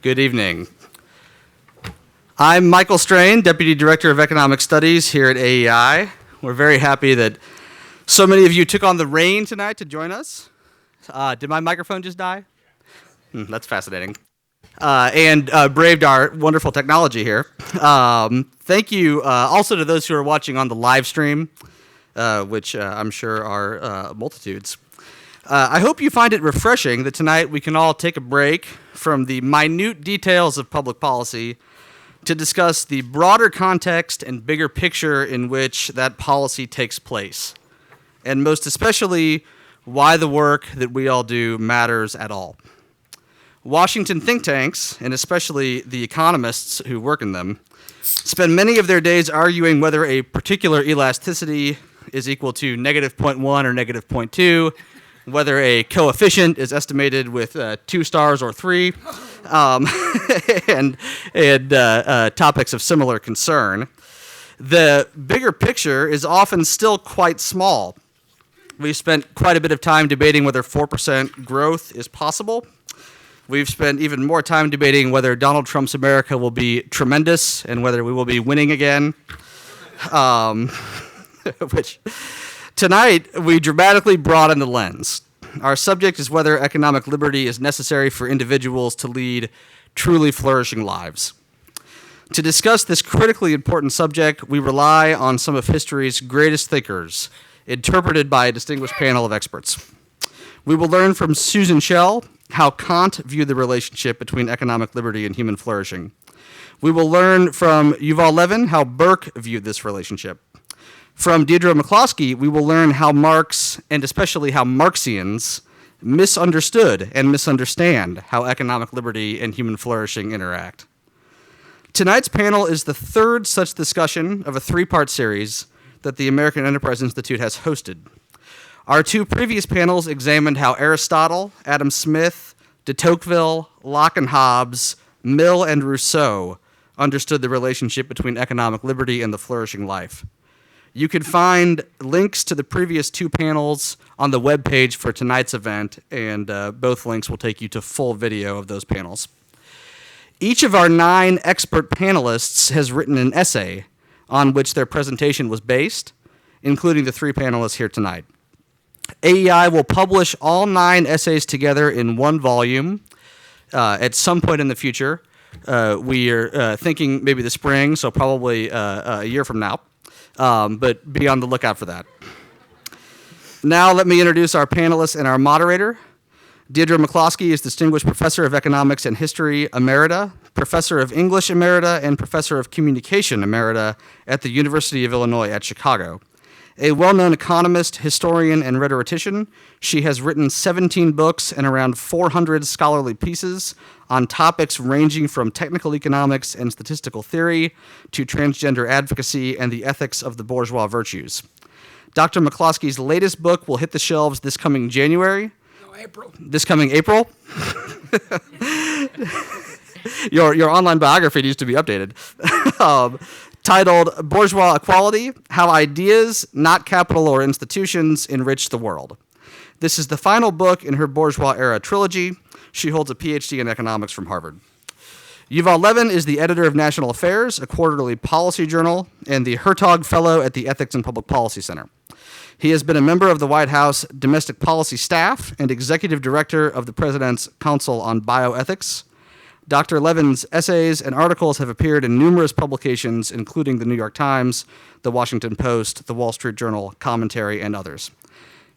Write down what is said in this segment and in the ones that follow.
Good evening. I'm Michael Strain, Deputy Director of Economic Studies here at AEI. We're very happy that so many of you took on the rain tonight to join us. Did my microphone just die? That's fascinating. And braved our wonderful technology here. Thank you also to those who are watching on the live stream, which I'm sure are multitudes. I hope you find it refreshing that tonight we can all take a break from the minute details of public policy to discuss the broader context and bigger picture in which that policy takes place, and most especially why the work that we all do matters at all. Washington think tanks, and especially the economists who work in them, spend many of their days arguing whether a particular elasticity is equal to negative 0.1 or negative 0.2, whether a coefficient is estimated with 2 stars or 3, and topics of similar concern. The bigger picture is often still quite small. We've spent quite a bit of time debating whether 4% growth is possible. We've spent even more time debating whether Donald Trump's America will be tremendous and whether we will be winning again. Which tonight we dramatically broaden the lens. Our subject is whether economic liberty is necessary for individuals to lead truly flourishing lives. To discuss this critically important subject, we rely on some of history's greatest thinkers, interpreted by a distinguished panel of experts. We will learn from Susan Schell how Kant viewed the relationship between economic liberty and human flourishing. We will learn from Yuval Levin how Burke viewed this relationship. From Deirdre McCloskey, we will learn how Marx, and especially how Marxians, misunderstood and misunderstand how economic liberty and human flourishing interact. Tonight's panel is the third such discussion of a 3-part series that the American Enterprise Institute has hosted. Our 2 previous panels examined how Aristotle, Adam Smith, de Tocqueville, Locke and Hobbes, Mill and Rousseau understood the relationship between economic liberty and the flourishing life. You can find links to the previous 2 panels on the webpage for tonight's event, and both links will take you to full video of those panels. Each of our 9 expert panelists has written an essay on which their presentation was based, including the 3 panelists here tonight. AEI will publish all 9 essays together in 1 volume at some point in the future. We are thinking maybe the spring, so probably a year from now. But be on the lookout for that. Now let me introduce our panelists and our moderator. Deirdre McCloskey is Distinguished Professor of Economics and History Emerita, Professor of English Emerita, and Professor of Communication Emerita at the University of Illinois at Chicago. A well-known economist, historian, and rhetorician, she has written 17 books and around 400 scholarly pieces on topics ranging from technical economics and statistical theory to transgender advocacy and the ethics of the bourgeois virtues. Dr. McCloskey's latest book will hit the shelves this coming January. No, April. This coming April? Your online biography needs to be updated. Titled Bourgeois Equality, How Ideas, Not Capital or Institutions, Enrich the World. This is the final book in her bourgeois era trilogy. She holds a PhD in economics from Harvard. Yuval Levin is the editor of National Affairs, a quarterly policy journal, and the Hertog Fellow at the Ethics and Public Policy Center. He has been a member of the White House Domestic Policy Staff and executive director of the President's Council on Bioethics. Dr. Levin's essays and articles have appeared in numerous publications, including the New York Times, the Washington Post, the Wall Street Journal, Commentary, and others.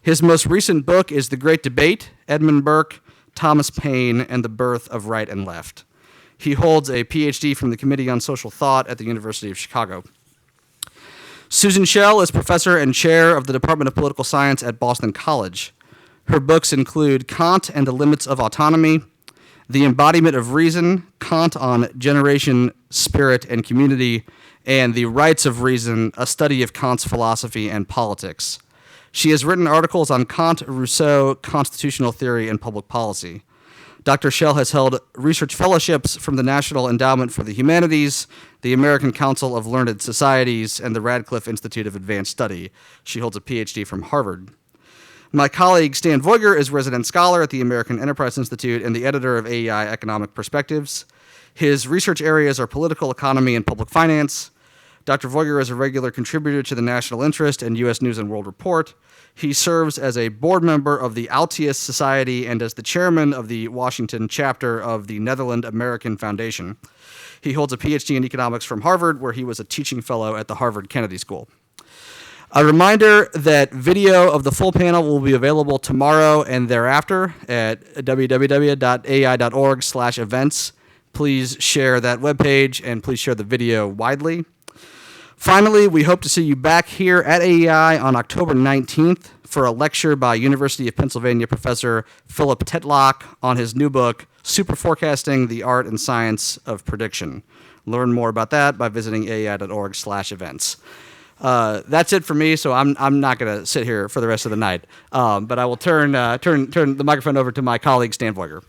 His most recent book is The Great Debate, Edmund Burke, Thomas Paine, and the Birth of Right and Left. He holds a PhD from the Committee on Social Thought at the University of Chicago. Susan Schell is professor and chair of the Department of Political Science at Boston College. Her books include Kant and the Limits of Autonomy, The Embodiment of Reason, Kant on Generation, Spirit, and Community, and The Rights of Reason, a study of Kant's philosophy and politics. She has written articles on Kant, Rousseau, constitutional theory, and public policy. Dr. Schell has held research fellowships from the National Endowment for the Humanities, the American Council of Learned Societies, and the Radcliffe Institute of Advanced Study. She holds a PhD from Harvard. My colleague Stan Voiger is resident scholar at the American Enterprise Institute and the editor of AEI Economic Perspectives. His research areas are political economy and public finance. Dr. Voiger is a regular contributor to the National Interest and U.S. News and World Report. He serves as a board member of the Altius Society and as the chairman of the Washington chapter of the Netherlands American Foundation. He holds a PhD in economics from Harvard, where he was a teaching fellow at the Harvard Kennedy School. A reminder that video of the full panel will be available tomorrow and thereafter at www.ai.org/events. Please share that webpage and please share the video widely. Finally, we hope to see you back here at AEI on October 19th for a lecture by University of Pennsylvania professor Philip Tetlock on his new book, Super Forecasting: The Art and Science of Prediction. Learn more about that by visiting ai.org/events. That's it for me, so I'm not going to sit here for the rest of the night. But I will turn the microphone over to my colleague, Stan Voiger.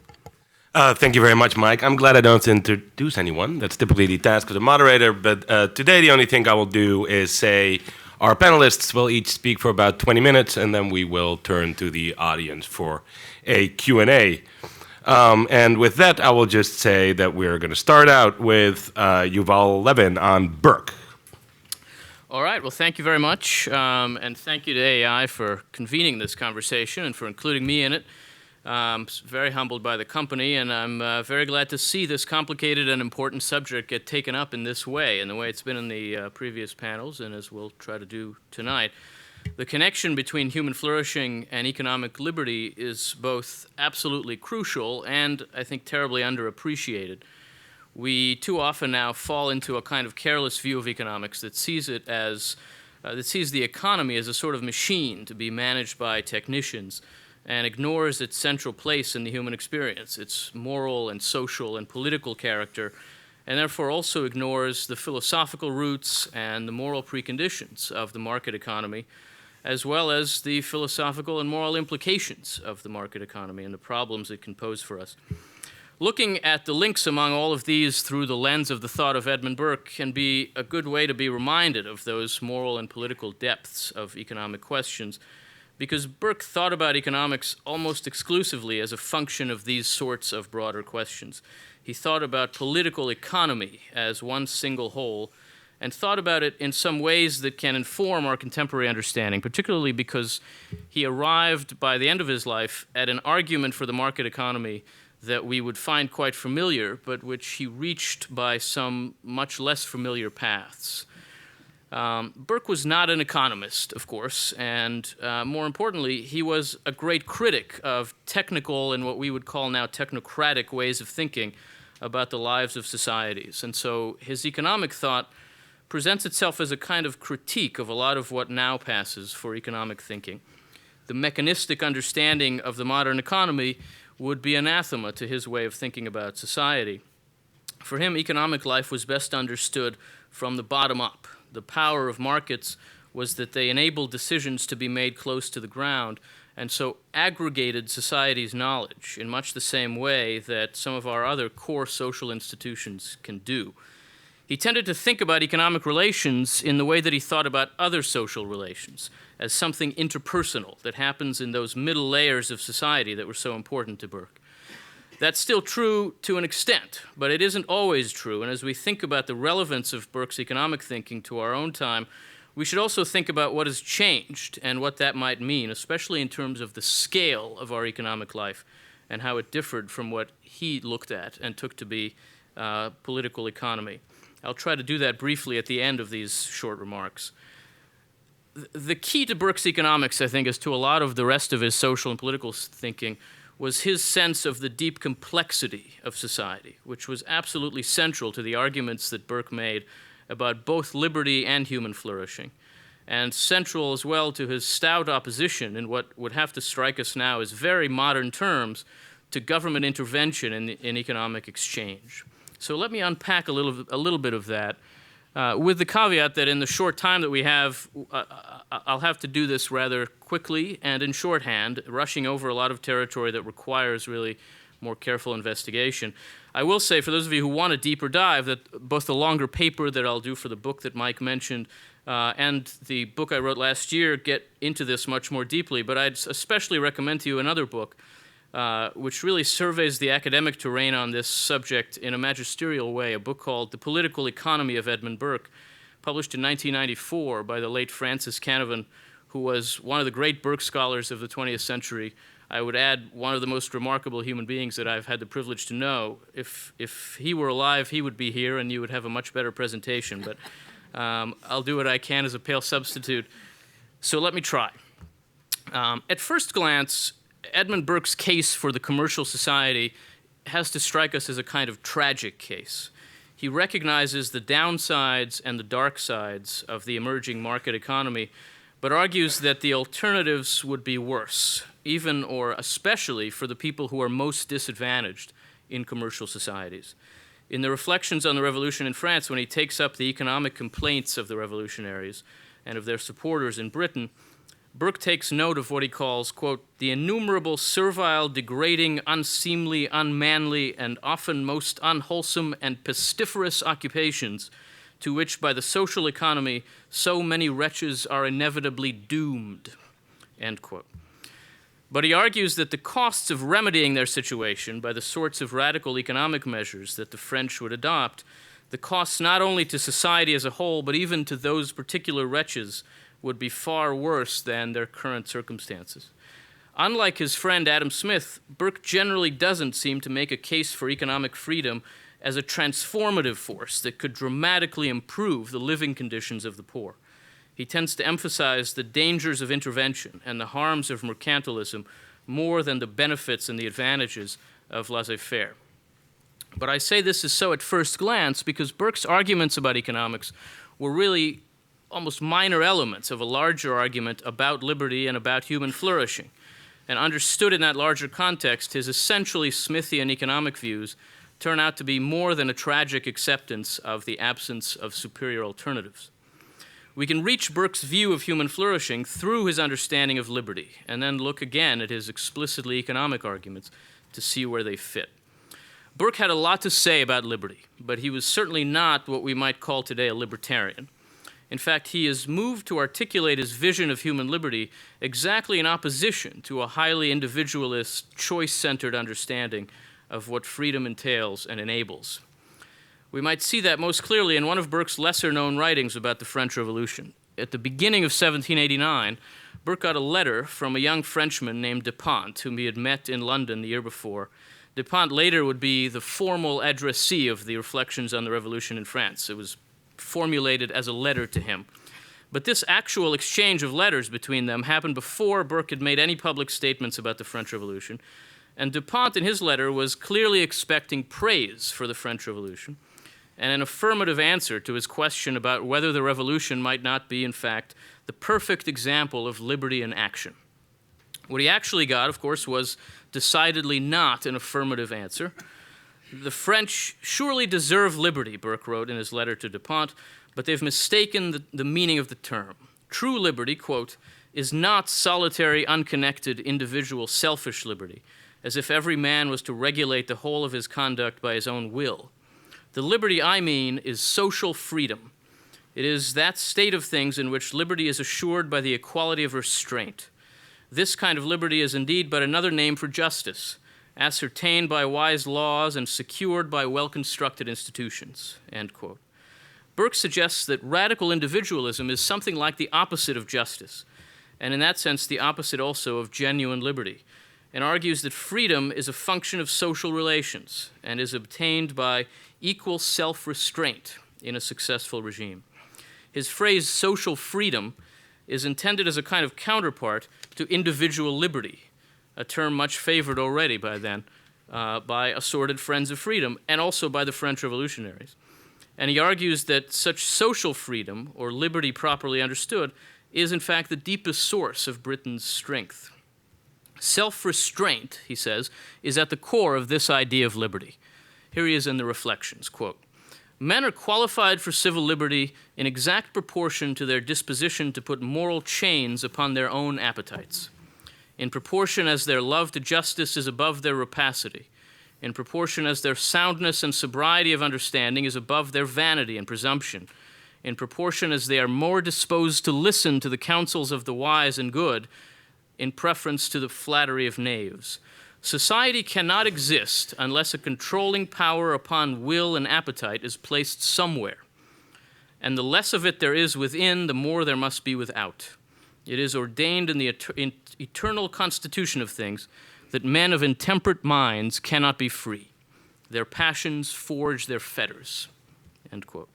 Thank you very much, Mike. I'm glad I don't introduce anyone. That's typically the task of the moderator. But today the only thing I will do is say our panelists will each speak for about 20 minutes, and then we will turn to the audience for a Q&A. And with that, I will just say that we're going to start out with Yuval Levin on Burke. All right. Well, thank you very much. And thank you to AEI for convening this conversation and for including me in it. I'm very humbled by the company, and I'm very glad to see this complicated and important subject get taken up in this way, in the way it's been in the previous panels, and as we'll try to do tonight. The connection between human flourishing and economic liberty is both absolutely crucial and, I think, terribly underappreciated. We too often now fall into a kind of careless view of economics that sees it as that sees the economy as a sort of machine to be managed by technicians, and ignores its central place in the human experience, its moral and social and political character, and therefore also ignores the philosophical roots and the moral preconditions of the market economy, as well as the philosophical and moral implications of the market economy and the problems it can pose for us. Looking at the links among all of these through the lens of the thought of Edmund Burke can be a good way to be reminded of those moral and political depths of economic questions, because Burke thought about economics almost exclusively as a function of these sorts of broader questions. He thought about political economy as one single whole, and thought about it in some ways that can inform our contemporary understanding, particularly because he arrived, by the end of his life, at an argument for the market economy that we would find quite familiar, but which he reached by some much less familiar paths. Burke was not an economist, of course, and more importantly, he was a great critic of technical and what we would call now technocratic ways of thinking about the lives of societies. And so his economic thought presents itself as a kind of critique of a lot of what now passes for economic thinking. The mechanistic understanding of the modern economy would be anathema to his way of thinking about society. For him, economic life was best understood from the bottom up. The power of markets was that they enabled decisions to be made close to the ground, and so aggregated society's knowledge in much the same way that some of our other core social institutions can do. He tended to think about economic relations in the way that he thought about other social relations, as something interpersonal that happens in those middle layers of society that were so important to Burke. That's still true to an extent, but it isn't always true. And as we think about the relevance of Burke's economic thinking to our own time, we should also think about what has changed and what that might mean, especially in terms of the scale of our economic life and how it differed from what he looked at and took to be political economy. I'll try to do that briefly at the end of these short remarks. The key to Burke's economics, I think, as to a lot of the rest of his social and political thinking, was his sense of the deep complexity of society, which was absolutely central to the arguments that Burke made about both liberty and human flourishing, and central as well to his stout opposition in what would have to strike us now as very modern terms to government intervention in economic exchange. So let me unpack a little bit of that, with the caveat that in the short time that we have, I'll have to do this rather quickly and in shorthand, rushing over a lot of territory that requires really more careful investigation. I will say, for those of you who want a deeper dive, that both the longer paper that I'll do for the book that Mike mentioned, and the book I wrote last year get into this much more deeply, but I'd especially recommend to you another book which really surveys the academic terrain on this subject in a magisterial way, a book called The Political Economy of Edmund Burke, published in 1994 by the late Francis Canavan, who was one of the great Burke scholars of the 20th century. I would add one of the most remarkable human beings that I've had the privilege to know. If he were alive, he would be here, and you would have a much better presentation. But I'll do what I can as a pale substitute. So let me try. At first glance, Edmund Burke's case for the commercial society has to strike us as a kind of tragic case. He recognizes the downsides and the dark sides of the emerging market economy, but argues that the alternatives would be worse, even or especially for the people who are most disadvantaged in commercial societies. In the Reflections on the Revolution in France, when he takes up the economic complaints of the revolutionaries and of their supporters in Britain, Burke takes note of what he calls, quote, the innumerable servile, degrading, unseemly, unmanly, and often most unwholesome and pestiferous occupations to which by the social economy so many wretches are inevitably doomed, end quote. But he argues that the costs of remedying their situation by the sorts of radical economic measures that the French would adopt, the costs not only to society as a whole, but even to those particular wretches, would be far worse than their current circumstances. Unlike his friend Adam Smith, Burke generally doesn't seem to make a case for economic freedom as a transformative force that could dramatically improve the living conditions of the poor. He tends to emphasize the dangers of intervention and the harms of mercantilism more than the benefits and the advantages of laissez-faire. But I say this is so at first glance because Burke's arguments about economics were really almost minor elements of a larger argument about liberty and about human flourishing. And understood in that larger context, his essentially Smithian economic views turn out to be more than a tragic acceptance of the absence of superior alternatives. We can reach Burke's view of human flourishing through his understanding of liberty, and then look again at his explicitly economic arguments to see where they fit. Burke had a lot to say about liberty, but he was certainly not what we might call today a libertarian. In fact, he is moved to articulate his vision of human liberty exactly in opposition to a highly individualist, choice-centered understanding of what freedom entails and enables. We might see that most clearly in one of Burke's lesser-known writings about the French Revolution. At the beginning of 1789, Burke got a letter from a young Frenchman named Dupont, whom he had met in London the year before. Dupont later would be the formal addressee of the Reflections on the Revolution in France. It was formulated as a letter to him. But this actual exchange of letters between them happened before Burke had made any public statements about the French Revolution. And Dupont, in his letter, was clearly expecting praise for the French Revolution and an affirmative answer to his question about whether the revolution might not be, in fact, the perfect example of liberty in action. What he actually got, of course, was decidedly not an affirmative answer. The French surely deserve liberty, Burke wrote in his letter to Dupont, but they've mistaken the meaning of the term. True liberty, quote, is not solitary, unconnected, individual, selfish liberty, as if every man was to regulate the whole of his conduct by his own will. The liberty I mean is social freedom. It is that state of things in which liberty is assured by the equality of restraint. This kind of liberty is indeed but another name for justice, ascertained by wise laws and secured by well-constructed institutions, end quote. Burke suggests that radical individualism is something like the opposite of justice, and in that sense the opposite also of genuine liberty, and argues that freedom is a function of social relations and is obtained by equal self-restraint in a successful regime. His phrase, social freedom, is intended as a kind of counterpart to individual liberty, a term much favored already by then by assorted friends of freedom and also by the French revolutionaries. And he argues that such social freedom, or liberty properly understood, is in fact the deepest source of Britain's strength. Self-restraint, he says, is at the core of this idea of liberty. Here he is in the Reflections, quote, men are qualified for civil liberty in exact proportion to their disposition to put moral chains upon their own appetites, in proportion as their love to justice is above their rapacity, in proportion as their soundness and sobriety of understanding is above their vanity and presumption, in proportion as they are more disposed to listen to the counsels of the wise and good in preference to the flattery of knaves. Society cannot exist unless a controlling power upon will and appetite is placed somewhere. And the less of it there is within, the more there must be without. It is ordained in the eternal constitution of things that men of intemperate minds cannot be free. Their passions forge their fetters." End quote.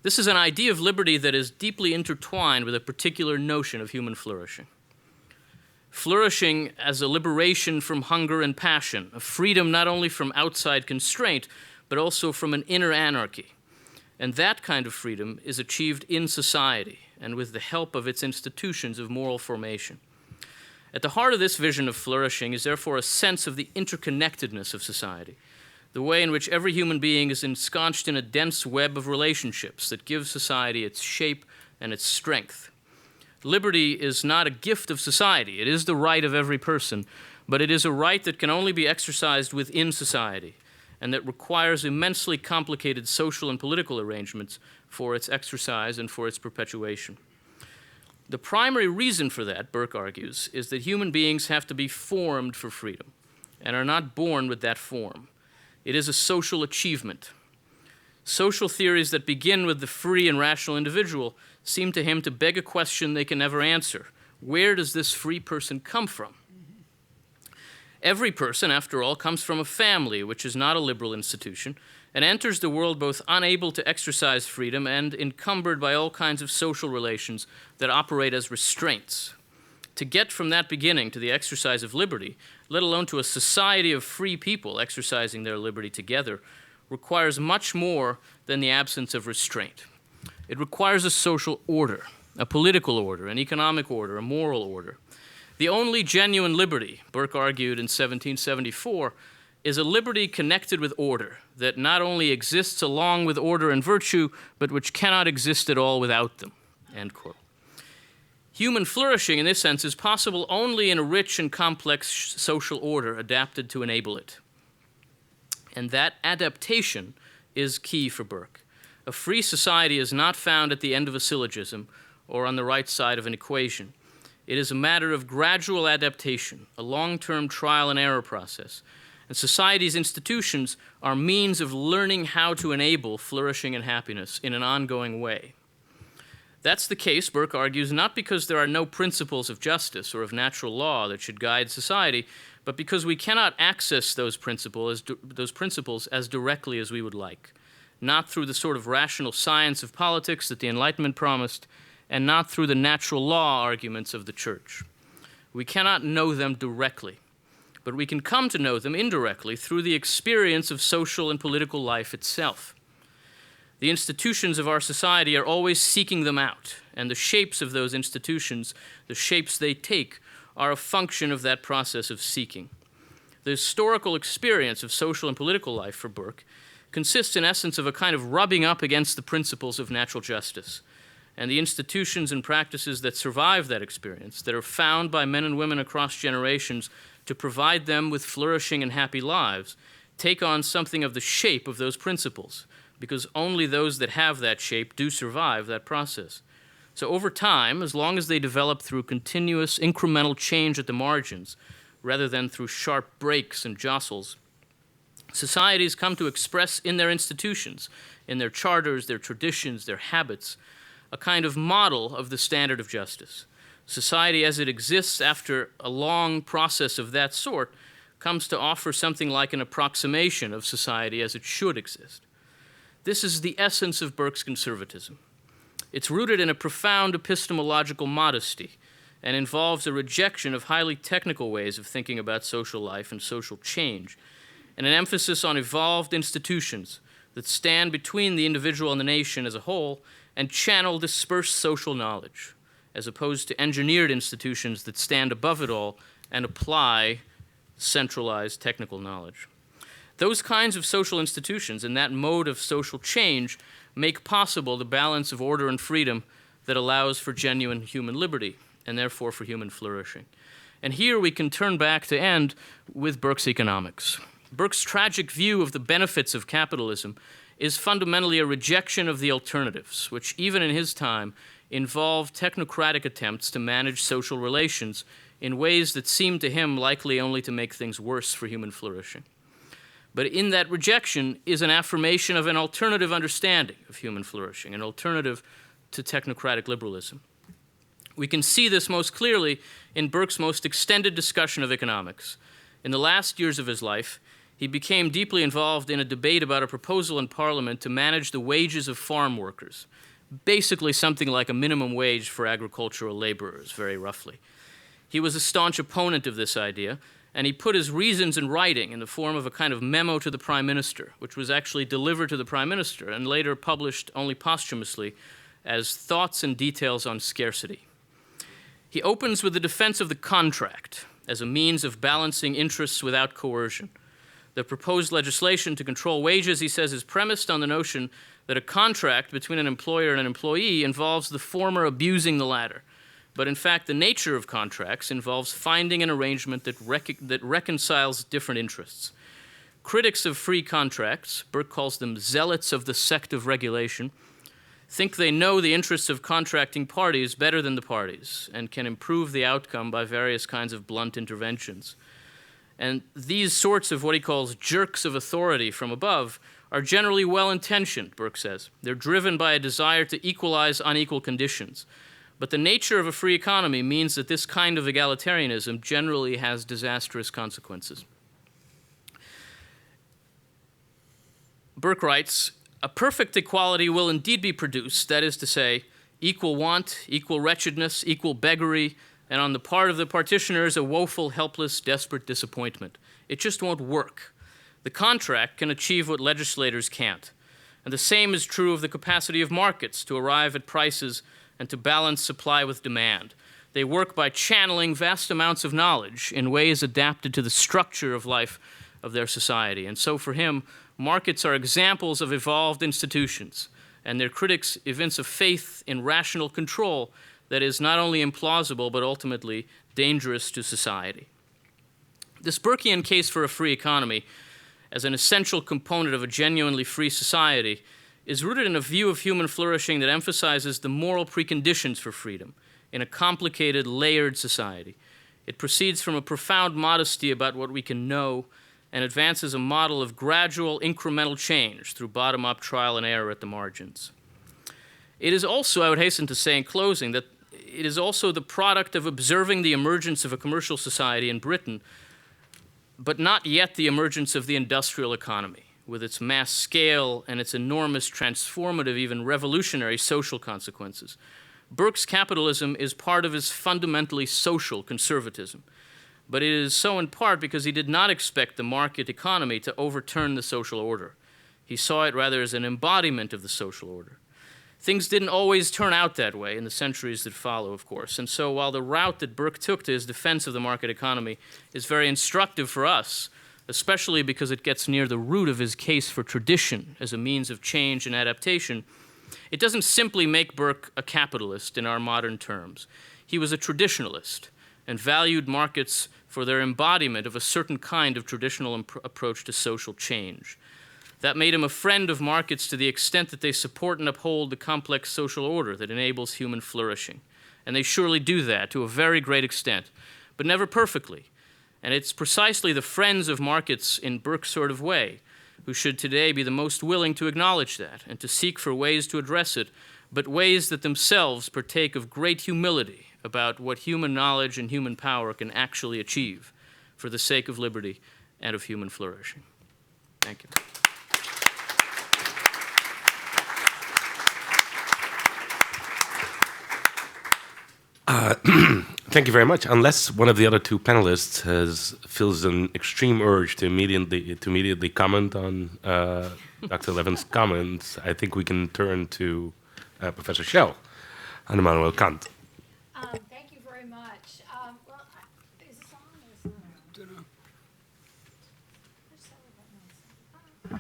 This is an idea of liberty that is deeply intertwined with a particular notion of human flourishing. Flourishing as a liberation from hunger and passion, a freedom not only from outside constraint, but also from an inner anarchy. And that kind of freedom is achieved in society and with the help of its institutions of moral formation. At the heart of this vision of flourishing is therefore a sense of the interconnectedness of society, the way in which every human being is ensconced in a dense web of relationships that gives society its shape and its strength. Liberty is not a gift of society. It is the right of every person, but it is a right that can only be exercised within society and that requires immensely complicated social and political arrangements for its exercise and for its perpetuation. The primary reason for that, Burke argues, is that human beings have to be formed for freedom and are not born with that form. It is a social achievement. Social theories that begin with the free and rational individual seem to him to beg a question they can never answer. Where does this free person come from? Every person, after all, comes from a family, which is not a liberal institution, and enters the world both unable to exercise freedom and encumbered by all kinds of social relations that operate as restraints. To get from that beginning to the exercise of liberty, let alone to a society of free people exercising their liberty together, requires much more than the absence of restraint. It requires a social order, a political order, an economic order, a moral order. The only genuine liberty, Burke argued in 1774, is a liberty connected with order, that not only exists along with order and virtue, but which cannot exist at all without them. End quote. Human flourishing, in this sense, is possible only in a rich and complex social order adapted to enable it. And that adaptation is key for Burke. A free society is not found at the end of a syllogism or on the right side of an equation. It is a matter of gradual adaptation, a long-term trial and error process. And society's institutions are means of learning how to enable flourishing and happiness in an ongoing way. That's the case, Burke argues, not because there are no principles of justice or of natural law that should guide society, but because we cannot access those principles as directly as we would like, not through the sort of rational science of politics that the Enlightenment promised, and not through the natural law arguments of the Church. We cannot know them directly, but we can come to know them indirectly through the experience of social and political life itself. The institutions of our society are always seeking them out, and the shapes of those institutions, the shapes they take, are a function of that process of seeking. The historical experience of social and political life for Burke consists in essence of a kind of rubbing up against the principles of natural justice, and the institutions and practices that survive that experience, that are found by men and women across generations to provide them with flourishing and happy lives, take on something of the shape of those principles, because only those that have that shape do survive that process. So over time, as long as they develop through continuous incremental change at the margins, rather than through sharp breaks and jostles, societies come to express in their institutions, in their charters, their traditions, their habits, a kind of model of the standard of justice. Society as it exists after a long process of that sort comes to offer something like an approximation of society as it should exist. This is the essence of Burke's conservatism. It's rooted in a profound epistemological modesty and involves a rejection of highly technical ways of thinking about social life and social change, and an emphasis on evolved institutions that stand between the individual and the nation as a whole and channel dispersed social knowledge, as opposed to engineered institutions that stand above it all and apply centralized technical knowledge. Those kinds of social institutions and that mode of social change make possible the balance of order and freedom that allows for genuine human liberty and therefore for human flourishing. And here we can turn back to end with Burke's economics. Burke's tragic view of the benefits of capitalism is fundamentally a rejection of the alternatives, which even in his time involved technocratic attempts to manage social relations in ways that seemed to him likely only to make things worse for human flourishing. But in that rejection is an affirmation of an alternative understanding of human flourishing, an alternative to technocratic liberalism. We can see this most clearly in Burke's most extended discussion of economics. In the last years of his life, he became deeply involved in a debate about a proposal in Parliament to manage the wages of farm workers, basically something like a minimum wage for agricultural laborers, very roughly. He was a staunch opponent of this idea, and he put his reasons in writing in the form of a kind of memo to the Prime Minister, which was actually delivered to the Prime Minister and later published only posthumously as Thoughts and Details on Scarcity. He opens with the defense of the contract as a means of balancing interests without coercion. The proposed legislation to control wages, he says, is premised on the notion that a contract between an employer and an employee involves the former abusing the latter. But in fact, the nature of contracts involves finding an arrangement that reconciles different interests. Critics of free contracts, Burke calls them zealots of the sect of regulation, think they know the interests of contracting parties better than the parties and can improve the outcome by various kinds of blunt interventions. And these sorts of what he calls jerks of authority from above are generally well-intentioned, Burke says. They're driven by a desire to equalize unequal conditions. But the nature of a free economy means that this kind of egalitarianism generally has disastrous consequences. Burke writes, "A perfect equality will indeed be produced, that is to say, equal want, equal wretchedness, equal beggary, and on the part of the partitioners, a woeful, helpless, desperate disappointment. It just won't work. The contract can achieve what legislators can't. And the same is true of the capacity of markets to arrive at prices and to balance supply with demand. They work by channeling vast amounts of knowledge in ways adapted to the structure of life of their society. And so for him, markets are examples of evolved institutions, and their critics evince a faith in rational control that is not only implausible, but ultimately dangerous to society." This Burkean case for a free economy as an essential component of a genuinely free society is rooted in a view of human flourishing that emphasizes the moral preconditions for freedom in a complicated, layered society. It proceeds from a profound modesty about what we can know and advances a model of gradual, incremental change through bottom-up trial and error at the margins. It is also, I would hasten to say in closing, that it is also the product of observing the emergence of a commercial society in Britain, but not yet the emergence of the industrial economy, with its mass scale and its enormous transformative, even revolutionary social consequences. Burke's capitalism is part of his fundamentally social conservatism, but it is so in part because he did not expect the market economy to overturn the social order. He saw it rather as an embodiment of the social order. Things didn't always turn out that way in the centuries that follow, of course. And so while the route that Burke took to his defense of the market economy is very instructive for us, especially because it gets near the root of his case for tradition as a means of change and adaptation, it doesn't simply make Burke a capitalist in our modern terms. He was a traditionalist and valued markets for their embodiment of a certain kind of traditional approach to social change. That made him a friend of markets to the extent that they support and uphold the complex social order that enables human flourishing. And they surely do that to a very great extent, but never perfectly. And it's precisely the friends of markets in Burke's sort of way who should today be the most willing to acknowledge that and to seek for ways to address it, but ways that themselves partake of great humility about what human knowledge and human power can actually achieve for the sake of liberty and of human flourishing. Thank you. Thank you very much. Unless one of the other two panelists feels an extreme urge to immediately comment on Dr. Levin's comments, I think we can turn to Professor Schell and Immanuel Kant. Thank you very much. Well, is this on or is it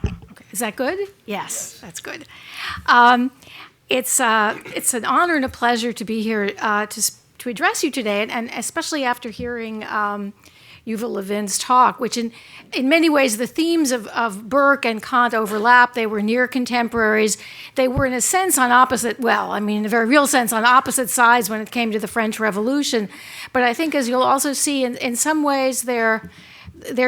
not? Okay. Is that good? Yes, that's good. It's an honor and a pleasure to be here to address you today, and especially after hearing Yuval Levin's talk, which in many ways the themes of Burke and Kant overlap. They were near contemporaries. They were in a sense on opposite, well, I mean in a very real sense on opposite sides when it came to the French Revolution. But I think as you'll also see in some ways their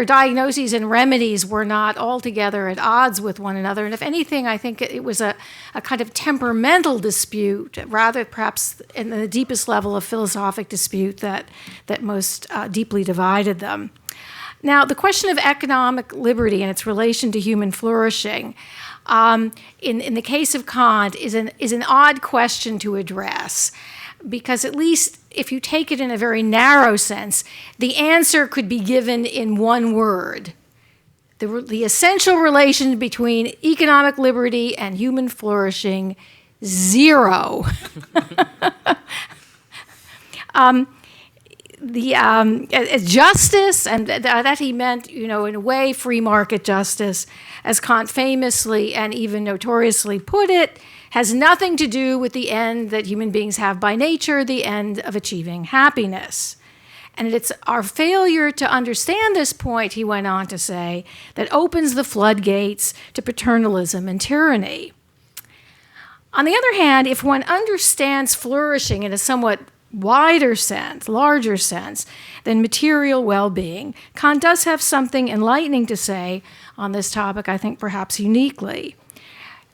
diagnoses and remedies were not altogether at odds with one another. And if anything, I think it was a kind of temperamental dispute, rather perhaps in the deepest level of philosophic dispute that most deeply divided them. Now, the question of economic liberty and its relation to human flourishing, in the case of Kant, is an odd question to address, because at least if you take it in a very narrow sense, the answer could be given in one word. The essential relation between economic liberty and human flourishing, zero. Justice, and that he meant, in a way, free market justice, as Kant famously and even notoriously put it, has nothing to do with the end that human beings have by nature, the end of achieving happiness. And it's our failure to understand this point, he went on to say, that opens the floodgates to paternalism and tyranny. On the other hand, if one understands flourishing in a somewhat wider sense, larger sense, than material well-being, Kant does have something enlightening to say on this topic, I think perhaps uniquely.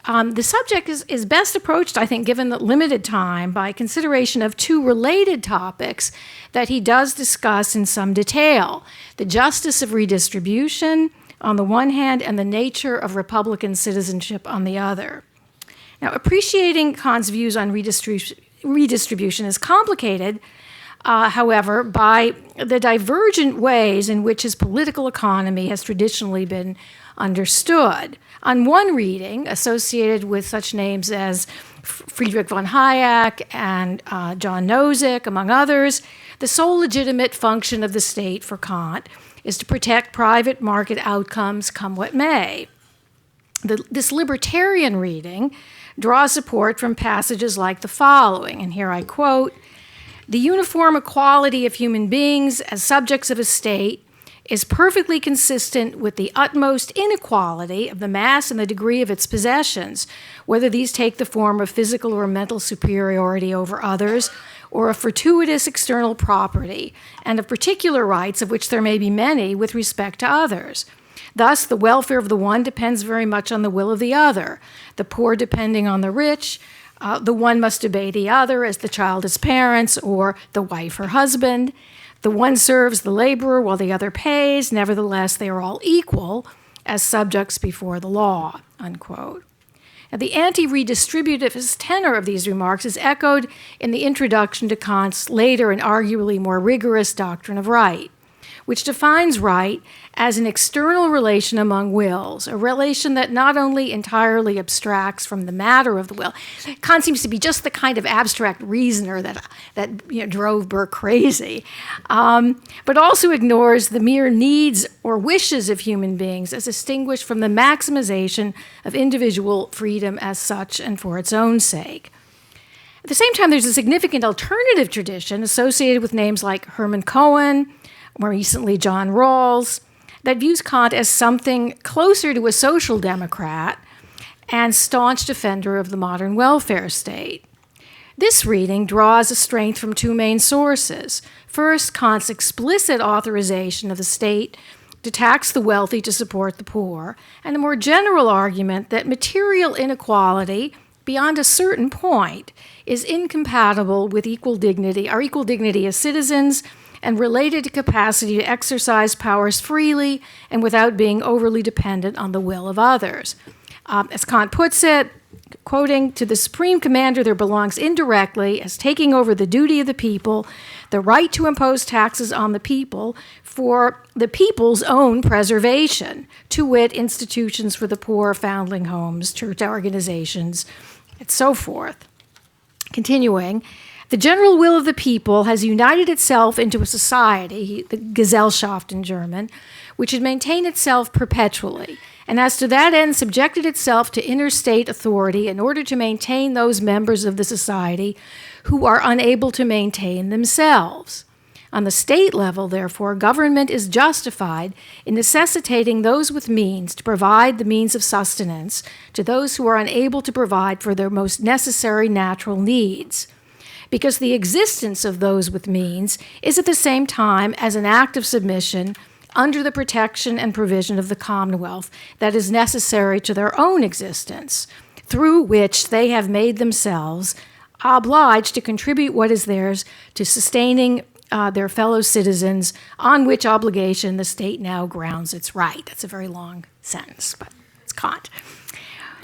The subject is best approached, I think, given the limited time, by consideration of two related topics that he does discuss in some detail: the justice of redistribution on the one hand and the nature of Republican citizenship on the other. Now, appreciating Kant's views on redistribution is complicated, however, by the divergent ways in which his political economy has traditionally been understood. On one reading, associated with such names as Friedrich von Hayek and John Nozick, among others, the sole legitimate function of the state for Kant is to protect private market outcomes, come what may. This libertarian reading draws support from passages like the following, and here I quote, "The uniform equality of human beings as subjects of a state is perfectly consistent with the utmost inequality of the mass and the degree of its possessions, whether these take the form of physical or mental superiority over others, or of fortuitous external property, and of particular rights, of which there may be many, with respect to others. Thus, the welfare of the one depends very much on the will of the other, the poor depending on the rich. The one must obey the other as the child his parents, or the wife her husband. The one serves the laborer while the other pays. Nevertheless, they are all equal as subjects before the law," unquote. Now, the anti-redistributivist tenor of these remarks is echoed in the introduction to Kant's later and arguably more rigorous doctrine of right, which defines right as an external relation among wills, a relation that not only entirely abstracts from the matter of the will. Kant seems to be just the kind of abstract reasoner that drove Burke crazy, but also ignores the mere needs or wishes of human beings as distinguished from the maximization of individual freedom as such and for its own sake. At the same time, there's a significant alternative tradition associated with names like Herman Cohen, more recently John Rawls, that views Kant as something closer to a social democrat and staunch defender of the modern welfare state. This reading draws a strength from two main sources. First, Kant's explicit authorization of the state to tax the wealthy to support the poor, and a more general argument that material inequality, beyond a certain point, is incompatible with our equal dignity as citizens, and related to capacity to exercise powers freely and without being overly dependent on the will of others. As Kant puts it, quoting, "To the supreme commander there belongs indirectly, as taking over the duty of the people, the right to impose taxes on the people for the people's own preservation, to wit, institutions for the poor, foundling homes, church organizations, and so forth." Continuing, "The general will of the people has united itself into a society," the Gesellschaft in German, "which should maintain itself perpetually, and as to that end subjected itself to interstate authority in order to maintain those members of the society who are unable to maintain themselves," On the state level, therefore, government is justified in necessitating those with means to provide the means of sustenance to those who are unable to provide for their most necessary natural needs, because the existence of those with means is at the same time as an act of submission under the protection and provision of the Commonwealth that is necessary to their own existence, through which they have made themselves obliged to contribute what is theirs to sustaining their fellow citizens, on which obligation the state now grounds its right. That's a very long sentence, but it's Kant.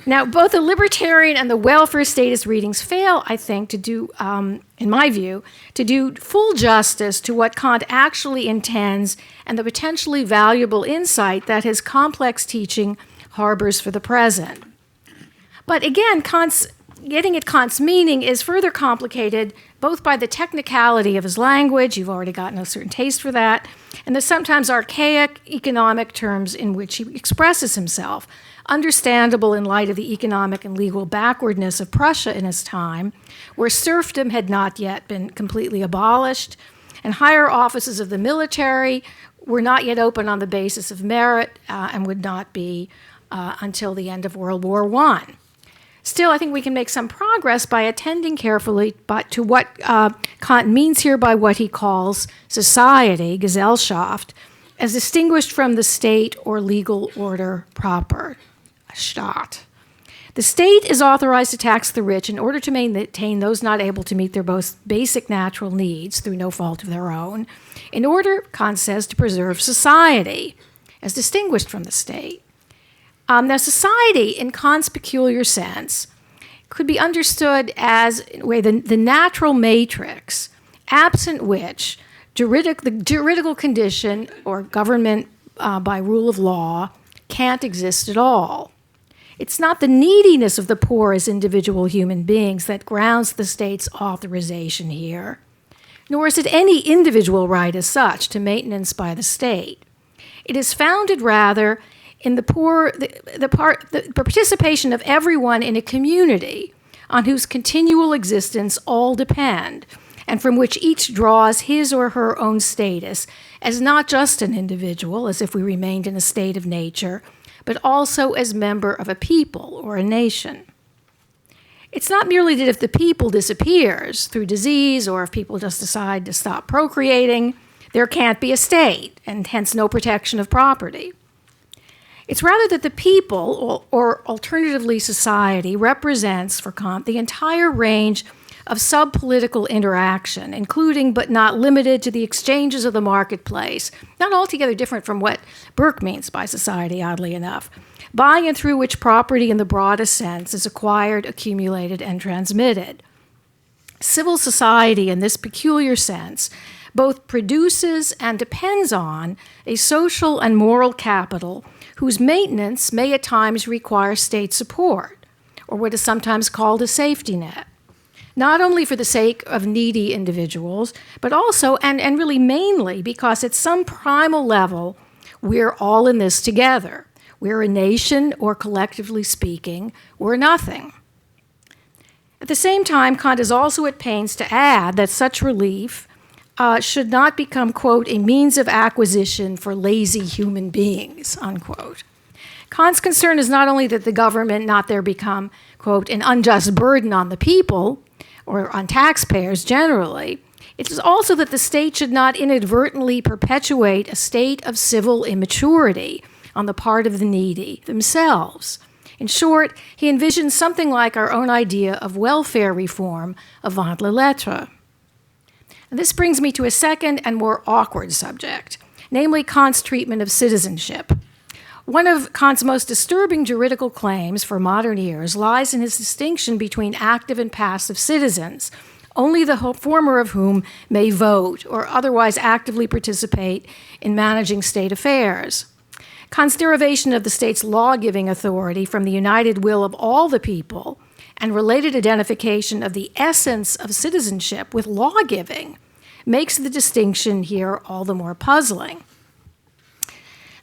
Now, both the libertarian and the welfare statist readings fail, I think, to do, in my view, to do full justice to what Kant actually intends and the potentially valuable insight that his complex teaching harbors for the present. But again, getting at Kant's meaning is further complicated both by the technicality of his language, you've already gotten a certain taste for that, and the sometimes archaic economic terms in which he expresses himself, understandable in light of the economic and legal backwardness of Prussia in his time, where serfdom had not yet been completely abolished, and higher offices of the military were not yet open on the basis of merit and would not be until the end of World War I. Still, I think we can make some progress by attending carefully to what Kant means here by what he calls society, Gesellschaft, as distinguished from the state or legal order proper, Staat. The state is authorized to tax the rich in order to maintain those not able to meet their most basic natural needs through no fault of their own, in order, Kant says, to preserve society, as distinguished from the state. Now, society, in Kant's peculiar sense, could be understood as the natural matrix, absent which the juridical condition or government by rule of law can't exist at all. It's not the neediness of the poor as individual human beings that grounds the state's authorization here, nor is it any individual right as such to maintenance by the state. It is founded rather in the participation of everyone in a community on whose continual existence all depend, and from which each draws his or her own status as not just an individual, as if we remained in a state of nature, but also as member of a people or a nation. It's not merely that if the people disappears through disease or if people just decide to stop procreating, there can't be a state, and hence no protection of property. It's rather that the people, or alternatively society, represents, for Kant, the entire range of sub-political interaction, including but not limited to the exchanges of the marketplace, not altogether different from what Burke means by society, oddly enough, by and through which property in the broadest sense is acquired, accumulated, and transmitted. Civil society, in this peculiar sense, both produces and depends on a social and moral capital whose maintenance may at times require state support, or what is sometimes called a safety net, not only for the sake of needy individuals, but also, and really mainly, because at some primal level, we're all in this together. We're a nation, or collectively speaking, we're nothing. At the same time, Kant is also at pains to add that such relief should not become, quote, a means of acquisition for lazy human beings, unquote. Kant's concern is not only that the government not there become, quote, an unjust burden on the people, or on taxpayers generally, it is also that the state should not inadvertently perpetuate a state of civil immaturity on the part of the needy themselves. In short, he envisions something like our own idea of welfare reform avant la lettre. This brings me to a second and more awkward subject, namely Kant's treatment of citizenship. One of Kant's most disturbing juridical claims for modern ears lies in his distinction between active and passive citizens, only the former of whom may vote or otherwise actively participate in managing state affairs. Kant's derivation of the state's law-giving authority from the united will of all the people and related identification of the essence of citizenship with law-giving makes the distinction here all the more puzzling.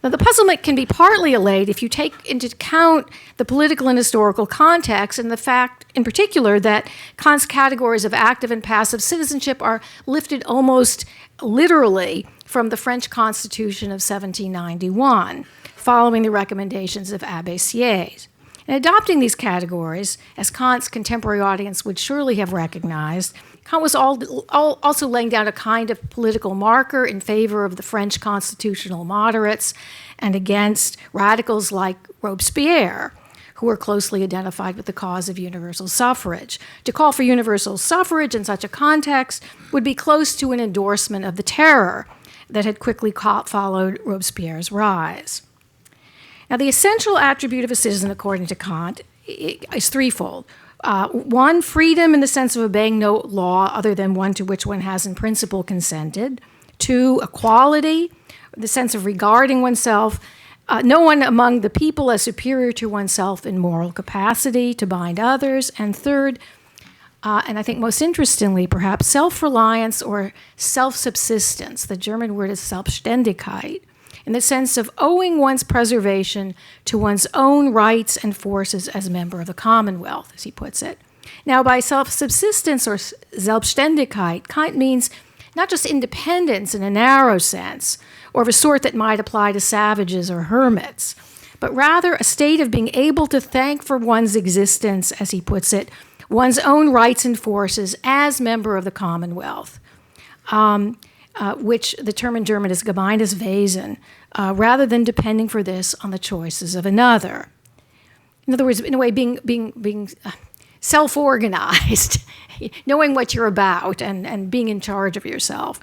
Now, the puzzlement can be partly allayed if you take into account the political and historical context and the fact, in particular, that Kant's categories of active and passive citizenship are lifted almost literally from the French Constitution of 1791, following the recommendations of Abbé Sieyès. In adopting these categories, as Kant's contemporary audience would surely have recognized, Kant was also laying down a kind of political marker in favor of the French constitutional moderates and against radicals like Robespierre, who were closely identified with the cause of universal suffrage. To call for universal suffrage in such a context would be close to an endorsement of the terror that had quickly followed Robespierre's rise. Now, the essential attribute of a citizen, according to Kant, is threefold. One, freedom in the sense of obeying no law other than one to which one has in principle consented. Two, equality, the sense of regarding oneself, no one among the people as superior to oneself in moral capacity to bind others. And third, and I think most interestingly, perhaps, self-reliance or self-subsistence. The German word is Selbstständigkeit, in the sense of owing one's preservation to one's own rights and forces as a member of the Commonwealth, as he puts it. Now, by self-subsistence or Selbstständigkeit, Kant means not just independence in a narrow sense, or of a sort that might apply to savages or hermits, but rather a state of being able to thank for one's existence, as he puts it, one's own rights and forces as member of the Commonwealth, which the term in German is Gemeindewesen, rather than depending for this on the choices of another. In other words, in a way, being self-organized, knowing what you're about and being in charge of yourself.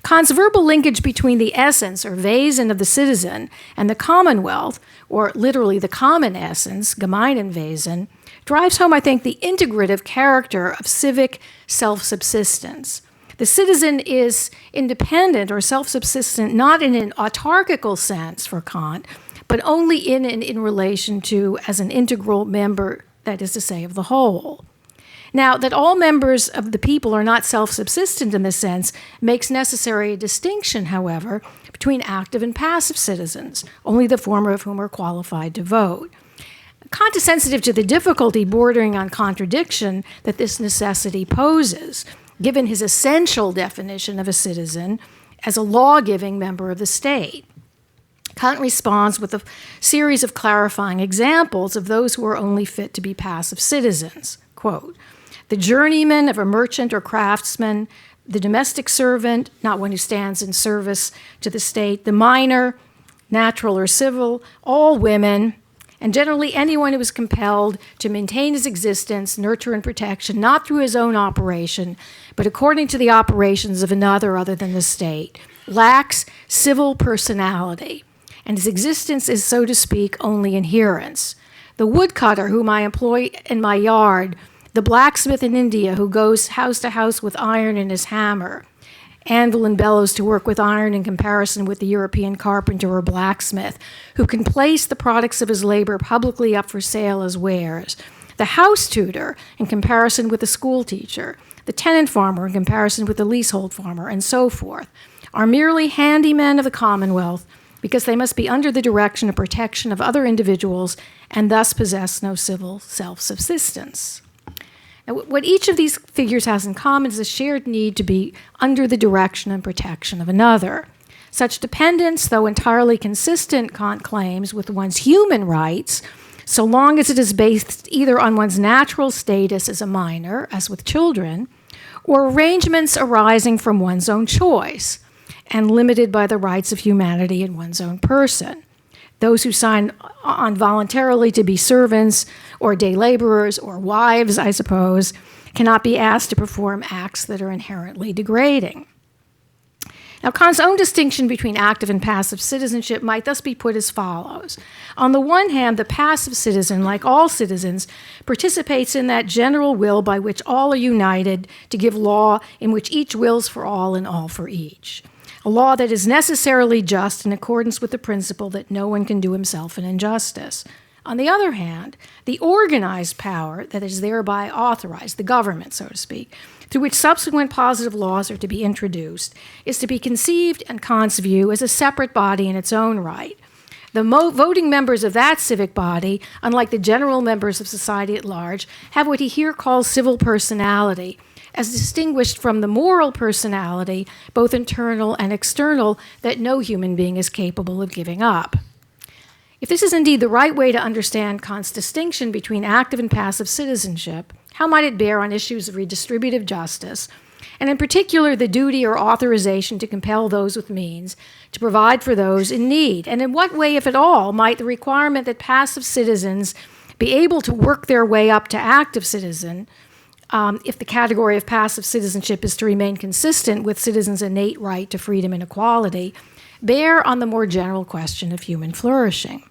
Kant's verbal linkage between the essence or Wesen of the citizen and the Commonwealth, or literally the common essence, Gemeinwesen, drives home, I think, the integrative character of civic self-subsistence. The citizen is independent or self-subsistent not in an autarchical sense for Kant, but only in relation to as an integral member, that is to say, of the whole. Now, that all members of the people are not self-subsistent in this sense makes necessary a distinction, however, between active and passive citizens, only the former of whom are qualified to vote. Kant is sensitive to the difficulty bordering on contradiction that this necessity poses, given his essential definition of a citizen as a law-giving member of the state. Kant responds with a series of clarifying examples of those who are only fit to be passive citizens. Quote, the journeyman of a merchant or craftsman, the domestic servant, not one who stands in service to the state, the minor, natural or civil, all women, and generally anyone who is compelled to maintain his existence, nurture and protection, not through his own operation, but according to the operations of another other than the state, lacks civil personality, and his existence is, so to speak, only inherence. The woodcutter whom I employ in my yard, the blacksmith in India who goes house to house with iron in his hammer, anvil and bellows to work with iron in comparison with the European carpenter or blacksmith, who can place the products of his labor publicly up for sale as wares, the house tutor in comparison with the school teacher, the tenant farmer in comparison with the leasehold farmer, and so forth, are merely handymen of the Commonwealth because they must be under the direction and protection of other individuals and thus possess no civil self-subsistence. Now, what each of these figures has in common is a shared need to be under the direction and protection of another. Such dependence, though entirely consistent, Kant claims, with one's human rights, so long as it is based either on one's natural status as a minor, as with children, or arrangements arising from one's own choice, and limited by the rights of humanity in one's own person. Those who sign on voluntarily to be servants or day laborers or wives, I suppose, cannot be asked to perform acts that are inherently degrading. Now, Kant's own distinction between active and passive citizenship might thus be put as follows. On the one hand, the passive citizen, like all citizens, participates in that general will by which all are united to give law in which each wills for all and all for each. A law that is necessarily just in accordance with the principle that no one can do himself an injustice. On the other hand, the organized power that is thereby authorized, the government, so to speak, through which subsequent positive laws are to be introduced, is to be conceived, in Kant's view, as a separate body in its own right, The voting members of that civic body, unlike the general members of society at large, have what he here calls civil personality, as distinguished from the moral personality, both internal and external, that no human being is capable of giving up. If this is indeed the right way to understand Kant's distinction between active and passive citizenship, how might it bear on issues of redistributive justice, and in particular the duty or authorization to compel those with means to provide for those in need? And in what way, if at all, might the requirement that passive citizens be able to work their way up to active citizen, if the category of passive citizenship is to remain consistent with citizens' innate right to freedom and equality, bear on the more general question of human flourishing?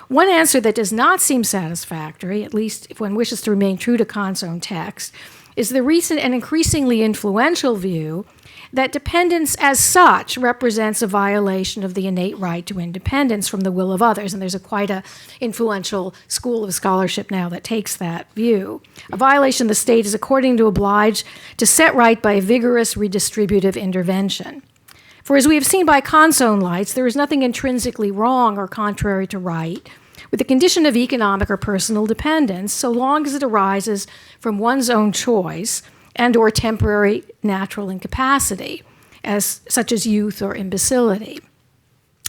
One answer that does not seem satisfactory, at least if one wishes to remain true to Kant's own text, is the recent and increasingly influential view that dependence as such represents a violation of the innate right to independence from the will of others. And there's quite an influential school of scholarship now that takes that view. A violation the state is according to obliged to set right by vigorous redistributive intervention. For as we have seen by Kant's own lights, there is nothing intrinsically wrong or contrary to right with the condition of economic or personal dependence, so long as it arises from one's own choice and or temporary natural incapacity, such as youth or imbecility.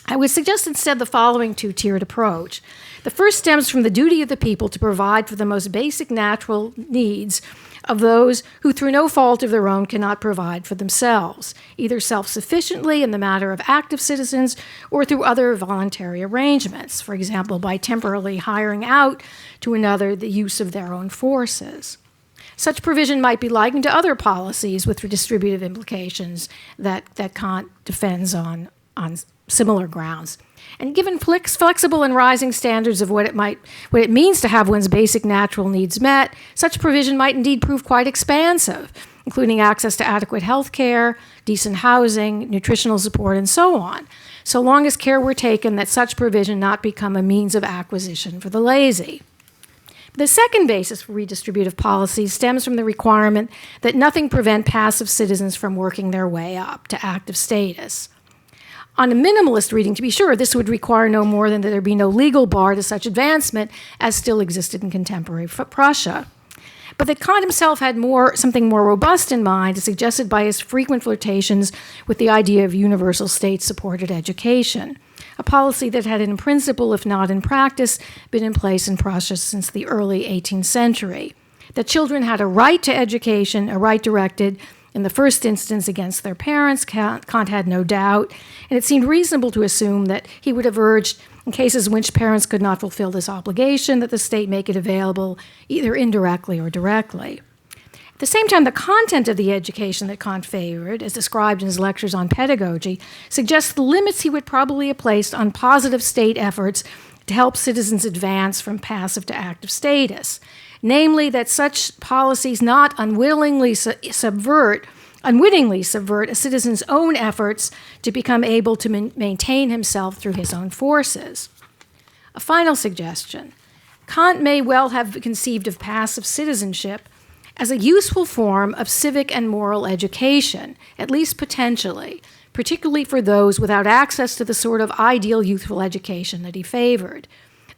I would suggest instead the following two-tiered approach. The first stems from the duty of the people to provide for the most basic natural needs of those who through no fault of their own cannot provide for themselves, either self-sufficiently in the matter of active citizens or through other voluntary arrangements, for example, by temporarily hiring out to another the use of their own forces. Such provision might be likened to other policies with redistributive implications that Kant defends on similar grounds. And given flexible and rising standards of what it means to have one's basic natural needs met, such provision might indeed prove quite expansive, including access to adequate health care, decent housing, nutritional support, and so on, so long as care were taken that such provision not become a means of acquisition for the lazy. The second basis for redistributive policy stems from the requirement that nothing prevent passive citizens from working their way up to active status. On a minimalist reading, to be sure, this would require no more than that there be no legal bar to such advancement as still existed in contemporary Prussia. But that Kant himself had something more robust in mind is suggested by his frequent flirtations with the idea of universal state-supported education, a policy that had in principle, if not in practice, been in place in Prussia since the early 18th century. That children had a right to education, a right directed in the first instance against their parents, Kant had no doubt, and it seemed reasonable to assume that he would have urged, in cases in which parents could not fulfill this obligation, that the state make it available either indirectly or directly. At the same time, the content of the education that Kant favored, as described in his lectures on pedagogy, suggests the limits he would probably have placed on positive state efforts to help citizens advance from passive to active status, namely that such policies not unwittingly subvert a citizen's own efforts to become able to maintain himself through his own forces. A final suggestion. Kant may well have conceived of passive citizenship as a useful form of civic and moral education, at least potentially, particularly for those without access to the sort of ideal youthful education that he favored.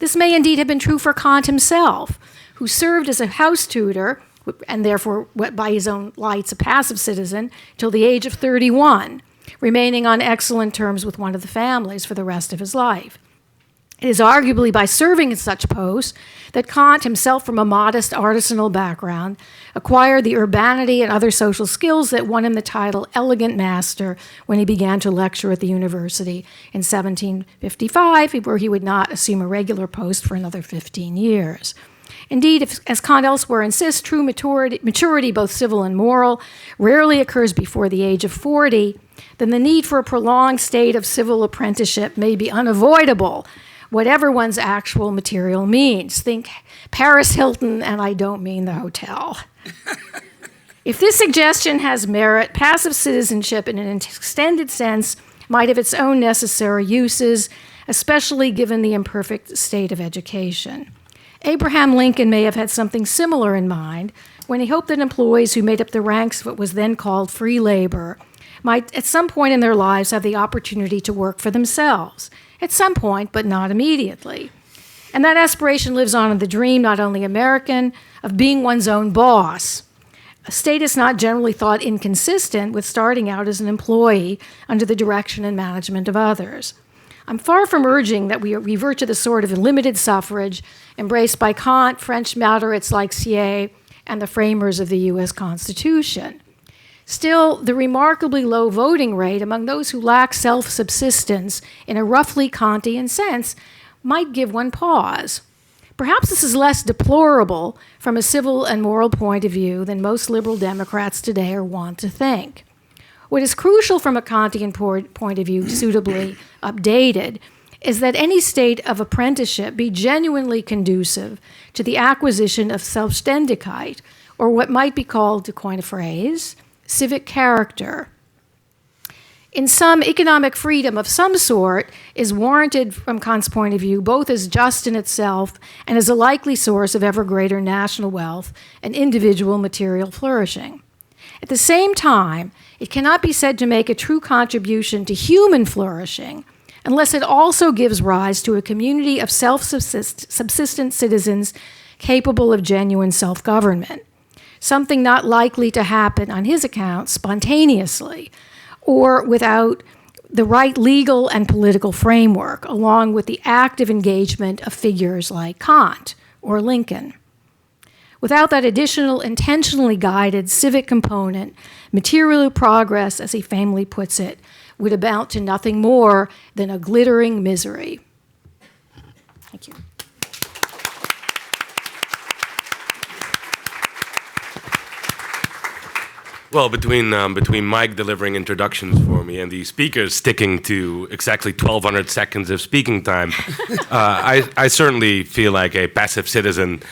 This may indeed have been true for Kant himself, who served as a house tutor, and therefore, by his own lights, a passive citizen, till the age of 31, remaining on excellent terms with one of the families for the rest of his life. It is arguably by serving in such posts that Kant, himself from a modest artisanal background, acquired the urbanity and other social skills that won him the title elegant master when he began to lecture at the university in 1755, where he would not assume a regular post for another 15 years. Indeed, as Kant elsewhere insists, true maturity, both civil and moral, rarely occurs before the age of 40, then the need for a prolonged state of civil apprenticeship may be unavoidable, whatever one's actual material means. Think Paris Hilton, and I don't mean the hotel. If this suggestion has merit, passive citizenship in an extended sense might have its own necessary uses, especially given the imperfect state of education. Abraham Lincoln may have had something similar in mind when he hoped that employees who made up the ranks of what was then called free labor might at some point in their lives have the opportunity to work for themselves, at some point, but not immediately. And that aspiration lives on in the dream, not only American, of being one's own boss, a status not generally thought inconsistent with starting out as an employee under the direction and management of others. I'm far from urging that we revert to the sort of limited suffrage embraced by Kant, French moderates like Sieyès, and the framers of the U.S. Constitution. Still, the remarkably low voting rate among those who lack self-subsistence in a roughly Kantian sense might give one pause. Perhaps this is less deplorable from a civil and moral point of view than most liberal Democrats today are wont to think. What is crucial from a Kantian point of view, suitably updated, is that any state of apprenticeship be genuinely conducive to the acquisition of Selbstständigkeit, or what might be called, to coin a phrase, civic character. In sum, economic freedom of some sort is warranted from Kant's point of view, both as just in itself and as a likely source of ever greater national wealth and individual material flourishing. At the same time, it cannot be said to make a true contribution to human flourishing unless it also gives rise to a community of self-subsistent citizens capable of genuine self-government, something not likely to happen on his account spontaneously or without the right legal and political framework, along with the active engagement of figures like Kant or Lincoln. Without that additional, intentionally guided civic component, material progress, as he famously puts it, would amount to nothing more than a glittering misery. Thank you. Well, between Mike delivering introductions for me and the speakers sticking to exactly 1,200 seconds of speaking time, I certainly feel like a passive citizen.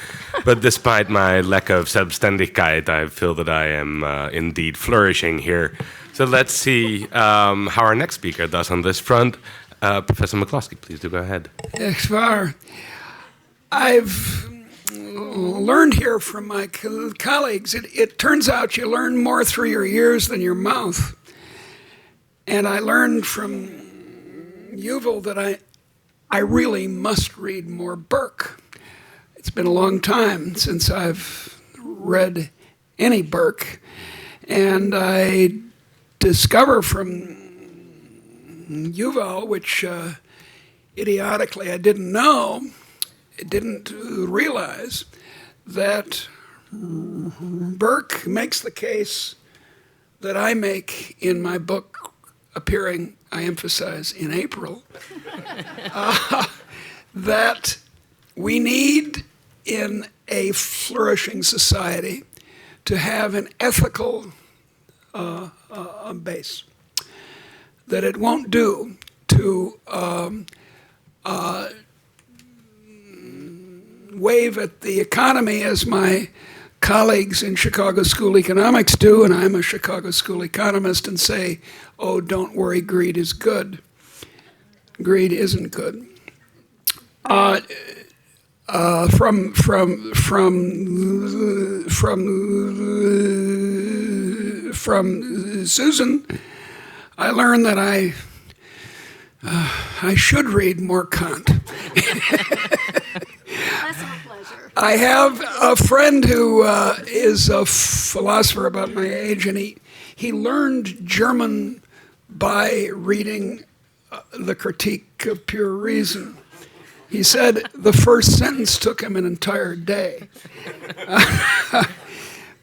But despite my lack of Selbstständigkeit, I feel that I am indeed flourishing here. So let's see how our next speaker does on this front. Professor McCloskey, please do go ahead. Yes, Var. I've learned here from my colleagues. It turns out you learn more through your ears than your mouth. And I learned from Yuval that I really must read more Burke. It's been a long time since I've read any Burke. And I discover from Yuval, which idiotically I didn't realize, that Burke makes the case that I make in my book appearing, I emphasize, in April, that we need in a flourishing society to have an ethical base. That it won't do to wave at the economy as my colleagues in Chicago School Economics do, and I'm a Chicago School economist, and say, oh, don't worry, greed is good. Greed isn't good. From Susan, I learned that I should read more Kant. That's a pleasure. I have a friend who is a philosopher about my age, and he learned German by reading The Critique of Pure Reason. He said the first sentence took him an entire day.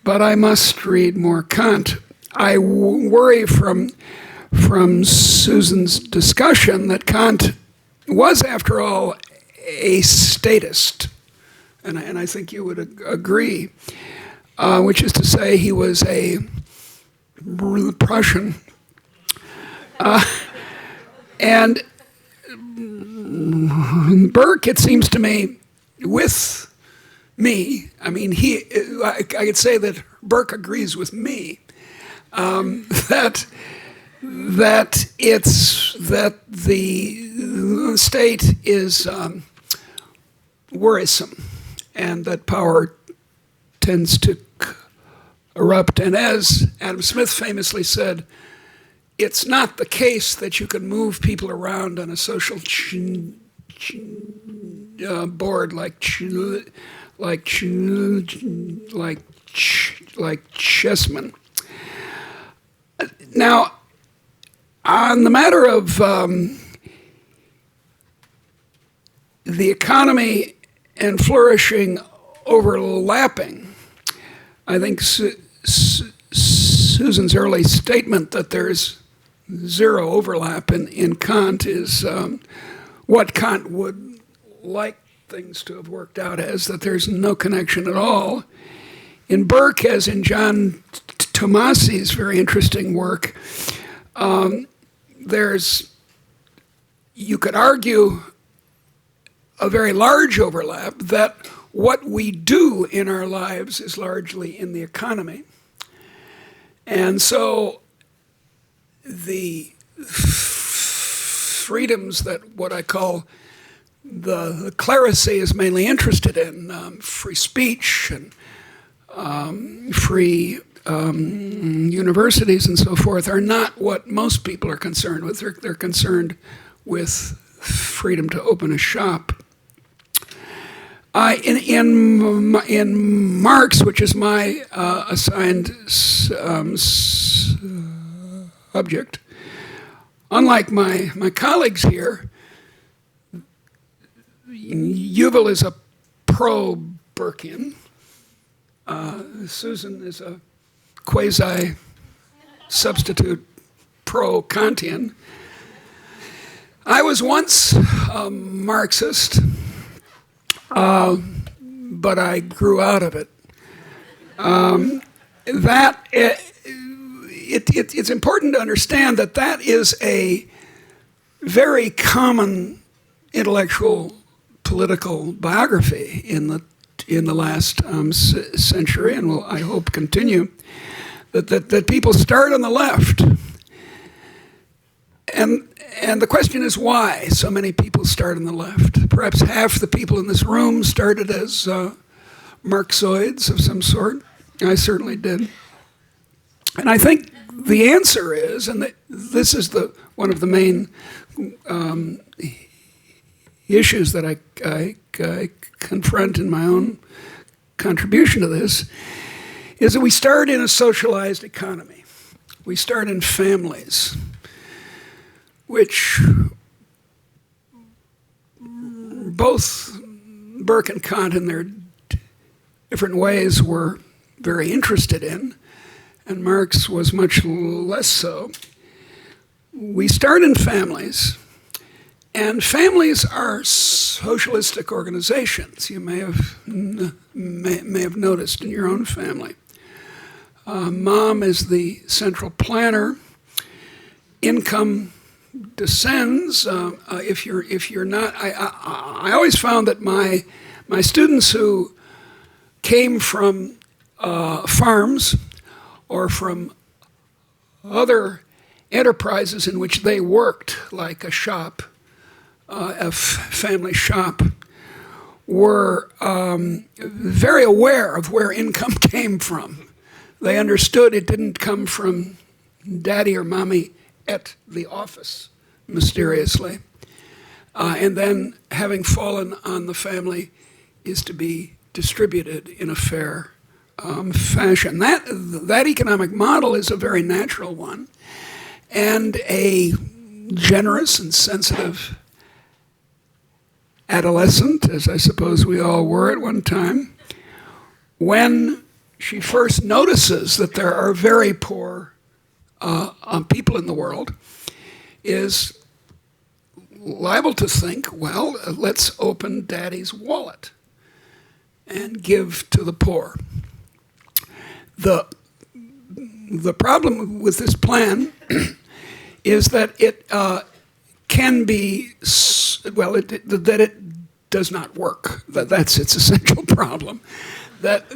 But I must read more Kant. I worry from Susan's discussion that Kant was, after all, a statist, and I think you would agree, which is to say he was a Prussian. And Burke, it seems to me, with me, I mean, I could say that Burke agrees with me, that the state is worrisome, and that power tends to erupt. And as Adam Smith famously said, it's not the case that you can move people around on a social board like chessmen. Now, on the matter of the economy and flourishing overlapping, I think Susan's early statement that there's zero overlap in Kant is what Kant would like things to have worked out as, that there's no connection at all. In Burke, as in John Tomasi's very interesting work, you could argue a very large overlap that what we do in our lives is largely in the economy. And so the freedoms that what I call the clerisy is mainly interested in, free speech and free universities and so forth, are not what most people are concerned with. They're concerned with freedom to open a shop. In Marx, which is my assigned subject, unlike my colleagues here, Yuval is a pro-Burkean. Susan is a quasi-substitute pro-Kantian. I was once a Marxist, but I grew out of it. It's important to understand that is a very common intellectual political biography in the last century, and will, I hope, continue. That people start on the left, and the question is why so many people start on the left. Perhaps half the people in this room started as Marxoids of some sort. I certainly did. And I think the answer is, and this is one of the main issues that I confront in my own contribution to this, is that we start in a socialized economy. We start in families, which both Burke and Kant in their different ways were very interested in, and Marx was much less so. We start in families, and families are socialistic organizations. You may have noticed in your own family. Mom is the central planner. Income descends. If you're not, I always found that my students who came from farms or from other enterprises in which they worked, like a shop, a family shop, were very aware of where income came from. They understood it didn't come from daddy or mommy at the office, mysteriously. And then, having fallen on the family, is to be distributed in a fair fashion. That economic model is a very natural one, and a generous and sensitive adolescent, as I suppose we all were at one time, when she first notices that there are very poor people in the world, is liable to think, well, let's open daddy's wallet and give to the poor. The problem with this plan is that it can be, that it does not work. That's its essential problem. That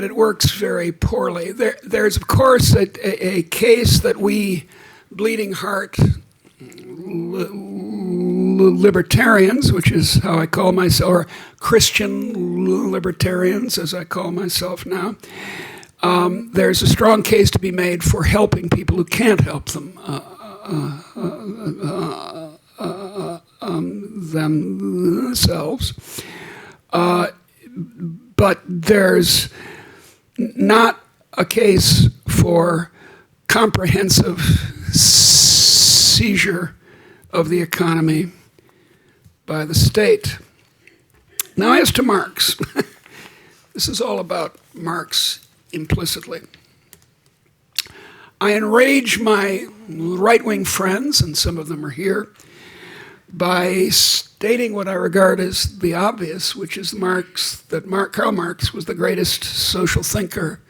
it works very poorly. There's of course a case that we bleeding heart libertarians, which is how I call myself, or Christian libertarians, as I call myself now, there's a strong case to be made for helping people who can't help themselves. But there's not a case for comprehensive seizure of the economy by the state. Now, as to Marx, this is all about Marx implicitly. I enrage my right-wing friends, and some of them are here, by stating what I regard as the obvious, which is Karl Marx was the greatest social thinker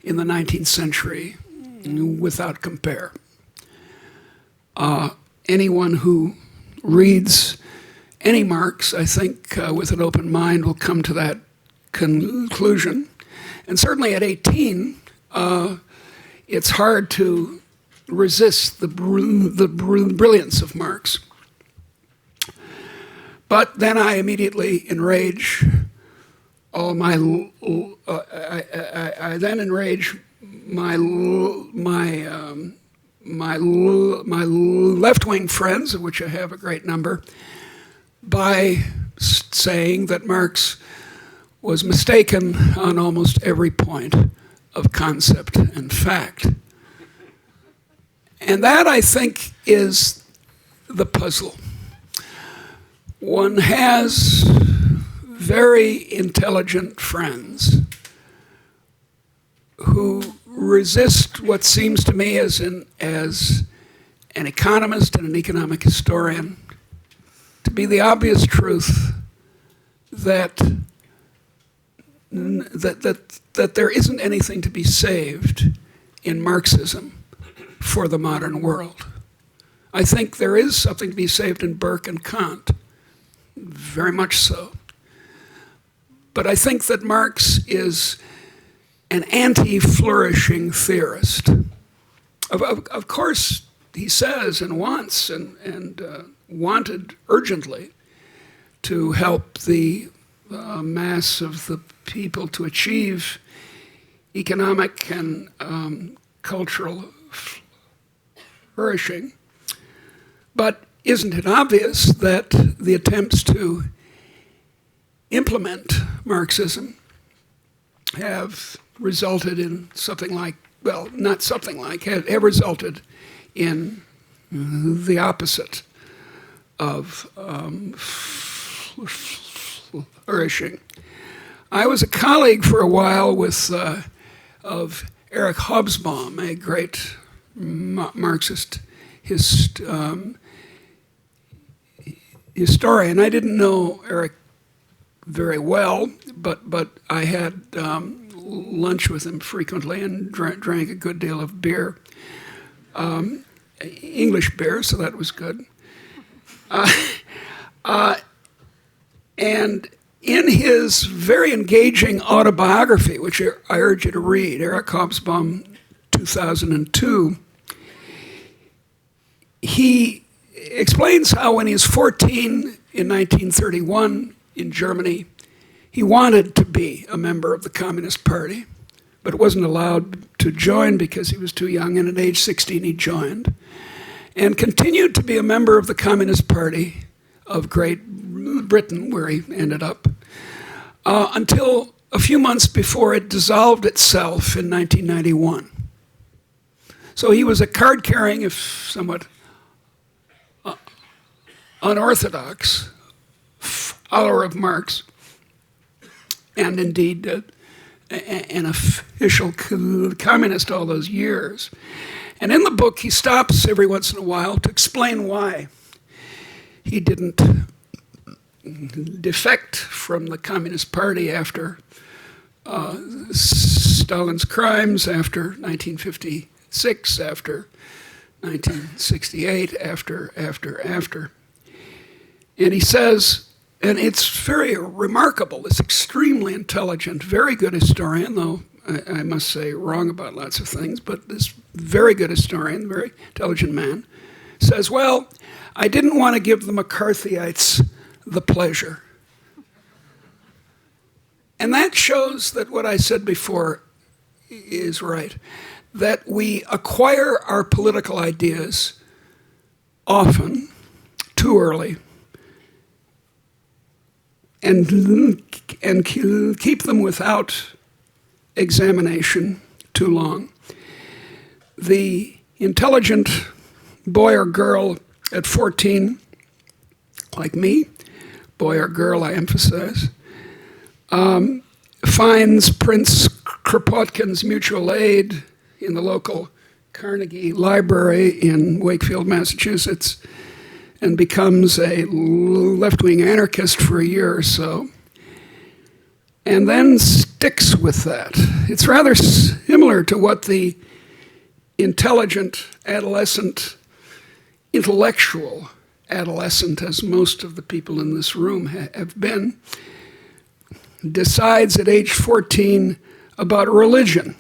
in the 19th century, without compare. Anyone who reads any Marx, I think, with an open mind will come to that conclusion. And certainly at 18, it's hard to resist the brilliance of Marx. But then I immediately enrage all my. I then enrage my left-wing friends, of which I have a great number, by saying that Marx was mistaken on almost every point of concept and fact. And that, I think, is the puzzle. One has very intelligent friends who resist what seems to me as an economist and an economic historian to be the obvious truth that there isn't anything to be saved in Marxism for the modern world. I think there is something to be saved in Burke and Kant, very much so. But I think that Marx is an anti-flourishing theorist. Of course, he says and wants and wanted urgently to help the mass of the people to achieve economic and cultural flourishing. But isn't it obvious that the attempts to implement Marxism have resulted in something like, well, not something like, have resulted in the opposite of flourishing. I was a colleague for a while of Eric Hobsbawm, a great Marxist historian. I didn't know Eric very well, but I had lunch with him frequently and drank a good deal of beer, English beer, so that was good. And in his very engaging autobiography, which I urge you to read, Eric Hobsbawm, 2002, he explains how when he was 14 in 1931 in Germany, he wanted to be a member of the Communist Party, but wasn't allowed to join because he was too young, and at age 16 he joined, and continued to be a member of the Communist Party of Great Britain, where he ended up, until a few months before it dissolved itself in 1991. So he was a card-carrying, if somewhat unorthodox follower of Marx, and indeed an official communist all those years. And in the book, he stops every once in a while to explain why he didn't defect from the Communist Party after Stalin's crimes, after 1956, after 1968, after. And he says, and it's very remarkable, this extremely intelligent, very good historian, though I must say wrong about lots of things, but this very good historian, very intelligent man, says, well, I didn't want to give the McCarthyites the pleasure. And that shows that what I said before is right, that we acquire our political ideas often too early and keep them without examination too long. The intelligent boy or girl at 14, like me, boy or girl, I emphasize, finds Prince Kropotkin's Mutual Aid in the local Carnegie Library in Wakefield, Massachusetts, and becomes a left-wing anarchist for a year or so, and then sticks with that. It's rather similar to what the intelligent adolescent, intellectual adolescent, as most of the people in this room have been, decides at age 14 about religion.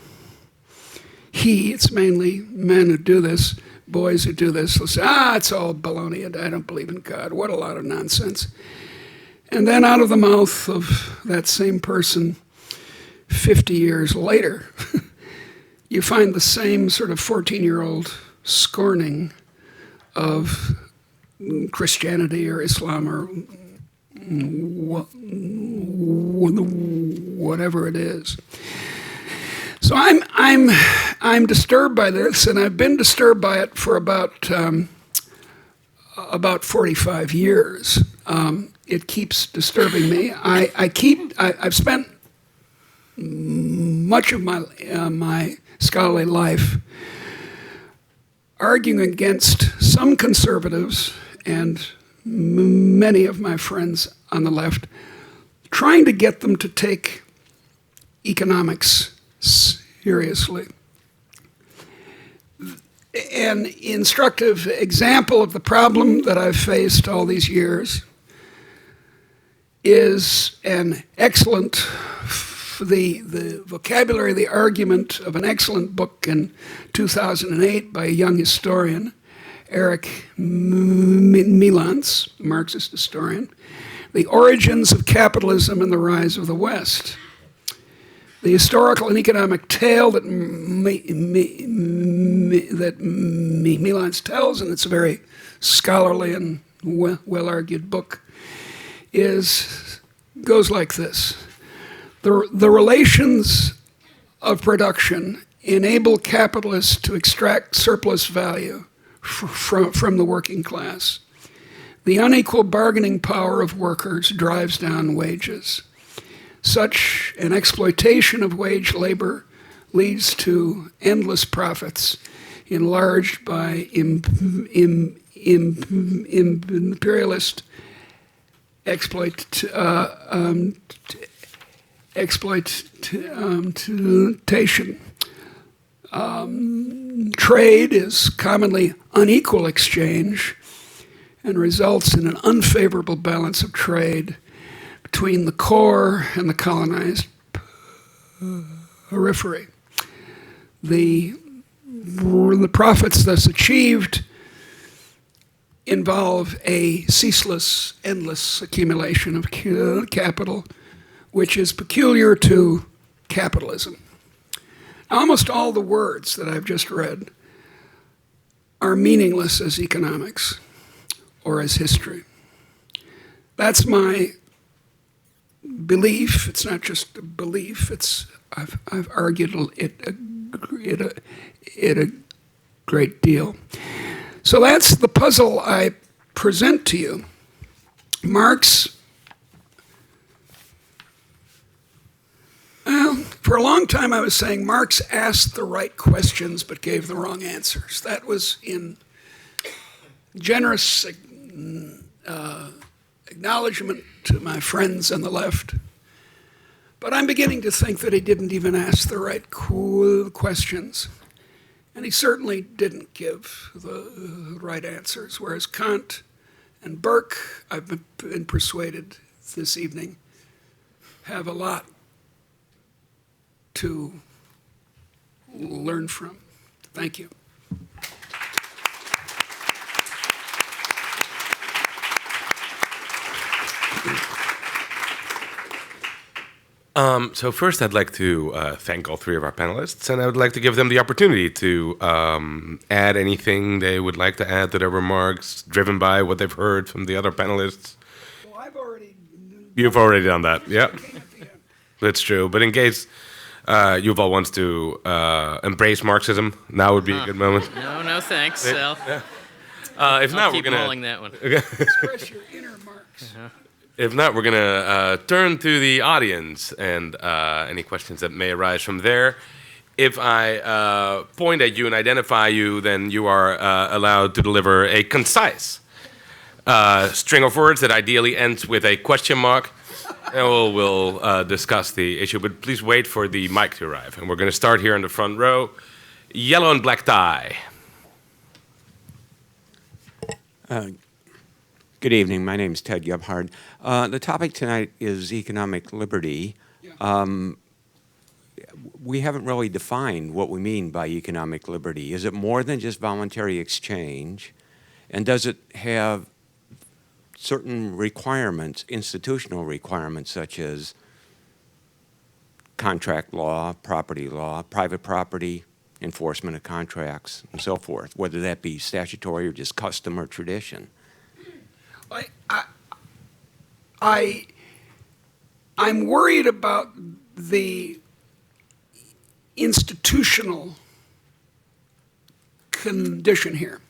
It's mainly men who do this, boys who do this, will say, it's all baloney, and I don't believe in God. What a lot of nonsense. And then out of the mouth of that same person 50 years later, you find the same sort of 14-year-old scorning of Christianity or Islam or whatever it is. So I'm disturbed by this, and I've been disturbed by it for about 45 years. It keeps disturbing me. I've spent much of my scholarly life arguing against some conservatives and many of my friends on the left, trying to get them to take economics seriously. An instructive example of the problem that I've faced all these years is an excellent, the vocabulary, the argument of an excellent book in 2008 by a young historian, Eric Milans, Marxist historian, The Origins of Capitalism and the Rise of the West. The historical and economic tale that Milans tells, and it's a very scholarly and well-argued book, goes like this. The relations of production enable capitalists to extract surplus value from the working class. The unequal bargaining power of workers drives down wages. Such an exploitation of wage labor leads to endless profits enlarged by imperialist exploitation. Trade is commonly unequal exchange and results in an unfavorable balance of trade between the core and the colonized periphery. The profits thus achieved involve a ceaseless, endless accumulation of capital, which is peculiar to capitalism. Almost all the words that I've just read are meaningless as economics or as history. That's my belief. It's not just a belief. I've argued it a great deal. So that's the puzzle I present to you. Marx, well, for a long time I was saying Marx asked the right questions but gave the wrong answers. That was in generous acknowledgement to my friends on the left. But I'm beginning to think that he didn't even ask the right questions. And he certainly didn't give the right answers, whereas Kant and Burke, I've been persuaded this evening, have a lot to learn from. Thank you. So first, I'd like to thank all three of our panelists, and I would like to give them the opportunity to add anything they would like to add to their remarks, driven by what they've heard from the other panelists. Well, You've already done that, yeah. That's true. But in case Yuval wants to embrace Marxism, now would be a good moment. No, thanks, Sal. If I'll not, we're keep mulling gonna. that one. express your inner Marx. If not, we're gonna turn to the audience and any questions that may arise from there. If I point at you and identify you, then you are allowed to deliver a concise string of words that ideally ends with a question mark. And we'll discuss the issue, but please wait for the mic to arrive. And we're going to start here in the front row. Yellow and black tie. Good evening. My name is Ted Gebhard. The topic tonight is economic liberty. We haven't really defined what we mean by economic liberty. Is it more than just voluntary exchange? And does it have certain requirements, institutional requirements, such as contract law, private property, enforcement of contracts, and so forth, whether that be statutory or just custom or tradition? I'm worried about the institutional condition here,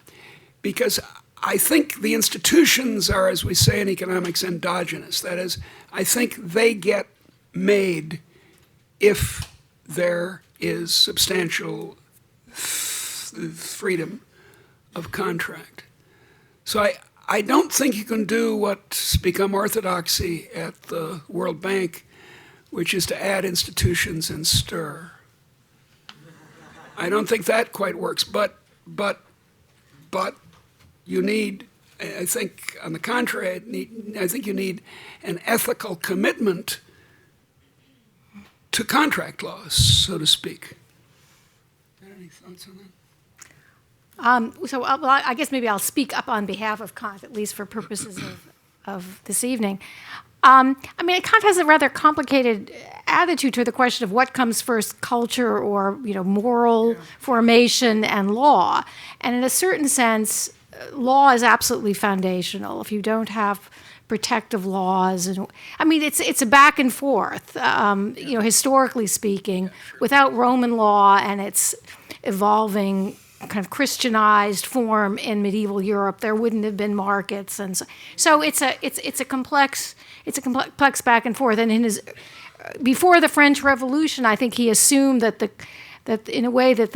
because I think the institutions are, as we say in economics, endogenous. That is, I think they get made if there is substantial freedom of contract. So I don't think you can do what's become orthodoxy at the World Bank, which is to add institutions and stir. I don't think that quite works, but you need, I think, on the contrary, I think you need an ethical commitment to contract laws, so to speak. Any thoughts on that? I guess maybe I'll speak up on behalf of Kant, at least for purposes of this evening. Kant has a rather complicated attitude to the question of what comes first, culture or moral formation and law. And in a certain sense, law is absolutely foundational. If you don't have protective laws, it's a back and forth. Historically speaking, without Roman law and its evolving kind of Christianized form in medieval Europe, there wouldn't have been markets, and so it's a complex back and forth. And before the French Revolution, I think he assumed that in a way that